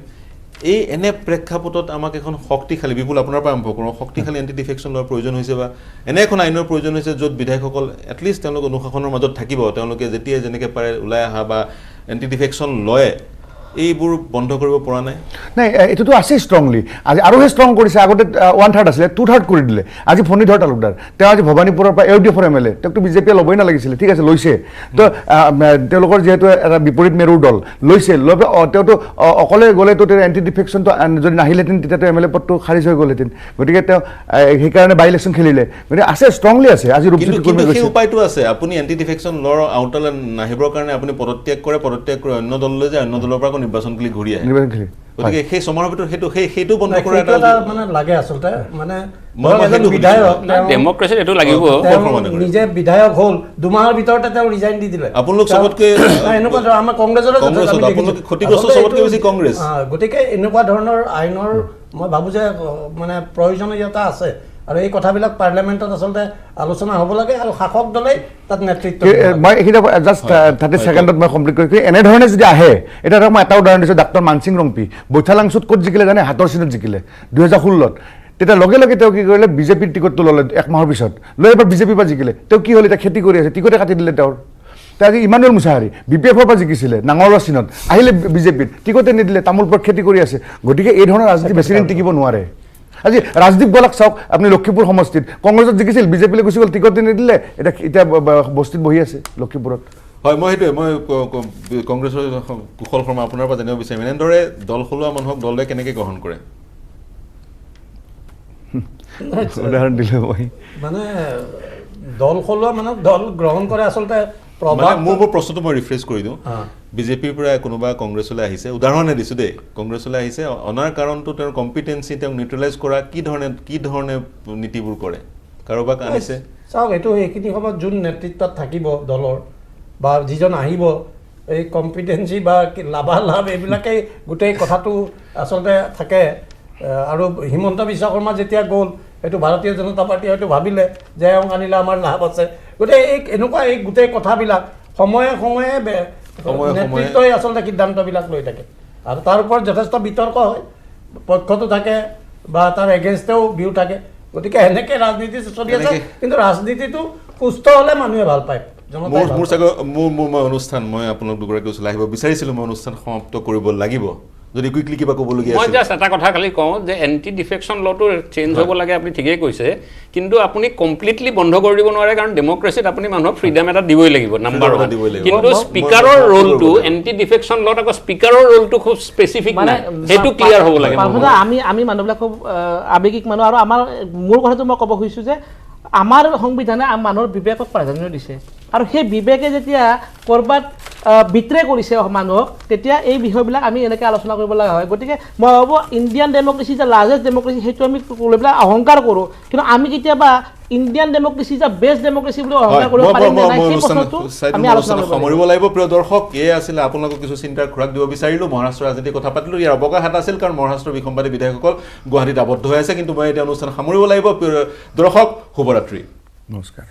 এই এনে প্ৰেক্ষাপটত আমাক এখন শক্তিশালী বিপুল আপোনাৰ পৰা আৰম্ভ কৰোঁ শক্তিশালী এণ্টি ডিফেকশ্যন লোৱাৰ প্ৰয়োজন হৈছে বা এনে এখন আইনৰ প্ৰয়োজন হৈছে য'ত বিধায়কসকল এটলিষ্ট তেওঁলোক অনুশাসনৰ মাজত থাকিব তেওঁলোকে যেতিয়াই যেনেকৈ পাৰে ওলাই অহা বা এণ্টি ডিফেকশ্যন লয় এইবোৰ বন্ধ কৰিব পৰা নাই নাই এইটোতো আছে ষ্ট্ৰংলি আজি আৰু হে ষ্ট্ৰং কৰিছে আগতে 1/3 আছিলে 2/3 কৰি দিলে আজি ফণীধৰ তালুকদাৰ তেওঁ আজি ভৱানীপুৰৰ পৰা AUDFৰ MLA তেওঁকতো বিজেপিয়ে ল'বই নালাগিছিলে ঠিক আছে লৈছে তো তেওঁলোকৰ যিহেতু এটা বিপৰীত মেৰুৰ দল লৈছে লৈ তেওঁতো অকলে গ'লেতো তেওঁ এণ্টি ডিফেকশ্যনটো যদি নাহিলেহেঁতেন তেতিয়াতো MLA পদটো খাৰিজ হৈ গ'লহেঁতেন গতিকে তেওঁ সেইকাৰণে বাই ইলেকশ্যন খেলিলে গতিকে আছে ষ্ট্ৰংলি আছে আজি সেই উপায়টো আছে আপুনি এণ্টি ডিফেকশ্যন ল'ৰ আউটালে নাহিবৰ কাৰণে আপুনি পদত্যাগ কৰে অন্য দললৈ যায় অন্য দলৰ পৰা নিৰ্বাচন খেলি ঘূৰি আহে গতিকে সেই সময়ৰ ভিতৰত সেইটো বন্ধ কৰা এটা মানে লাগে আচলতে মানে বিধায়ক ডেমক্ৰেচিত এইটো লাগিব নিজে বিধায়ক হ'ল 2 মাহৰ ভিতৰতে তেওঁ ৰিজাইন দি দিলে আপোনালোক চবতকৈ এনেকুৱা ধৰণৰ আমাৰ কংগ্ৰেছৰ ক্ষতিগ্ৰস্ত চবতকৈ বেছি কংগ্ৰেছ গতিকে এনেকুৱা ধৰণৰ আইনৰ মই ভাবোঁ যে মানে প্ৰয়োজনীয়তা আছে আৰু এই কথাবিলাক পাৰ্লিয়ামেণ্টত আচলতে আলোচনা হ'ব লাগে আৰু শাসক দলেই তাত নেতৃত্ব মই এইখিনি জাষ্ট 30 ছেকেণ্ডত মই কমপ্লিট কৰি এনেধৰণে যদি আহে এতিয়া মই এটা উদাহৰণ দিছোঁ ডাক্তৰ মানসিং ৰংপি বৈঠালাংচুত ক'ত জিকিলে জানে হাতৰ চিনত জিকিলে 2016ত তেতিয়া লগে লগে তেওঁ কি কৰিলে বিজেপিৰ টিকটটো ল'লে 1 মাহৰ পিছত লৈ এবাৰ বিজেপিৰ পৰা জিকিলে তেওঁ কি হ'ল এতিয়া খেতি কৰি আছে টিকটে কাটি দিলে তেওঁৰ আজি ইমানুৱেল মুছাহাৰী BPFৰ পৰা জিকিছিলে নাঙলৰ চিনত আহিলে বিজেপিত টিকটে নিদিলে তামোলপুৰত খেতি কৰি আছে গতিকে এই ধৰণৰ ৰাজনীতি বেছিদিন টিকিব নোৱাৰে আজি ৰাজদীপ গলাক চাওক আপুনি লক্ষীপুৰ সমষ্টিত কংগ্ৰেছত জিকিছিল বিজেপিলৈ গুচি গ'ল টিকট নিদিলে এতিয়া বস্তিত বহি আছে লক্ষীপুৰত হয় মই সেইটোৱে মই কংগ্ৰেছৰ কুশল শৰ্মা আপোনাৰ পৰা জানিব বিচাৰিম এনেদৰে দল সলোৱা মানুহক দলে কেনেকৈ গ্ৰহণ কৰে উদাহৰণ দিলে মই মানে দল সলোৱা মানুহক দল গ্ৰহণ কৰে আচলতে মোৰ প্ৰশ্নটো মই ৰিফ্ৰেছ কৰি দিওঁ বিজেপিৰ পৰা কোনোবা কংগ্ৰেছলৈ আহিছে উদাহৰণে দিছোঁ দেই কংগ্ৰেছলৈ আহিছে অনাৰ কাৰণটো তেওঁৰ কম্পিটেঞ্চি তেওঁক নিউট্ৰেলাইজ কৰা কি ধৰণে নীতিবোৰ কৰে কাৰোবাক আনিছে চাওক এইটো এইখিনি সময়ত যোন নেতৃত্বত থাকিব দলৰ বা যিজন আহিব এই কম্পিটেঞ্চি বা লাভালাভ এইবিলাকেই গোটেই কথাটো আচলতে থাকে আৰু হিমন্ত বিশ্ব শৰ্মা যেতিয়া গ'ল সেইটো ভাৰতীয় জনতা পাৰ্টীয়ে হয়তো ভাবিলে যে এওঁক আনিলে আমাৰ লাভ আছে গতিকে এই এনেকুৱা এই গোটেই কথাবিলাক সময়ে সময়ে নেতৃত্বই আচলতে সিদ্ধান্তবিলাক লৈ থাকে আৰু তাৰ ওপৰত যথেষ্ট বিতৰ্ক হয় পক্ষটো থাকে বা তাৰ এগেইনষ্টেও ভিউ থাকে গতিকে এনেকৈ ৰাজনীতি চলি আছে কিন্তু ৰাজনীতিটো সুস্থ হ'লে মানুহে ভাল পায় মোৰ চাগে মই অনুষ্ঠান মই আপোনালোক দুগৰাকী ওচৰলৈ আহিব বিচাৰিছিলোঁ মই অনুষ্ঠান সমাপ্ত কৰিব লাগিব যদি কুইকলি কিবা ক'বলগীয়া মই আছে জাষ্ট এটা কথা খালি কওঁ যে এণ্টি ডিফেকশ্যন লটো চেঞ্জ হ'ব লাগে আপুনি ঠিকেই কৈছে কিন্তু আপুনি কমপ্লিটলি বন্ধ কৰি দিব নোৱাৰে কাৰণ ডেমক্ৰেচিত আপুনি মানুহক ফ্ৰীডম এটা দিবই লাগিব নাম্বাৰ ওৱান কিন্তু স্পীকাৰৰ ৰোলটো এণ্টি ডিফেকশ্যন লত আকৌ স্পীকাৰৰ ৰোলটো খুব স্পেচিফিক নাই সেইটো ক্লিয়াৰ হ'ব লাগে আমি মানুহবিলাক খুব আৱেগিক মানুহ আৰু আমাৰ মোৰ কথাটো মই ক'ব খুজিছোঁ যে আমাৰ সংবিধানে মানুহৰ বিবেকক প্ৰাধান্য দিছে আৰু সেই বিবেকে যেতিয়া ক'ৰবাত বিত্ৰে কৰিছে মানুহক তেতিয়া এই বিষয়বিলাক আমি এনেকৈ আলোচনা কৰিব লগা হয় গতিকে মই ভাবোঁ ইণ্ডিয়ান ডেমক্ৰেচি যে লাৰ্জেষ্ট ডেমক্ৰেচি সেইটো আমি লৈ পেলাই অহংকাৰ কৰোঁ কিন্তু আমি কেতিয়াবা ইণ্ডিয়ান ডেমক্ৰেচি যে বেষ্ট ডেমক্ৰেচি বুলি অহংকাৰ কৰিব পাৰিম নে নাই সেই প্ৰশ্নটো আমি আলোচনা সামৰিব লাগিব প্ৰিয় দৰ্শক এয়ে আছিলে আপোনালোকক কিছু চিন্তাৰ খোৰাক দিব বিচাৰিলোঁ মহাৰাষ্ট্ৰৰ ৰাজনীতিৰ কথা পাতিলোঁ ইয়াৰ অৱকাশ এটা আছিল কাৰণ মহাৰাষ্ট্ৰৰ বিসম্বাদী বিধায়কসকল গুৱাহাটীত আবদ্ধ হৈ আছে কিন্তু মই এতিয়া অনুষ্ঠান সামৰিব লাগিব দৰ্শক শুভৰাত্ৰি নমস্কাৰ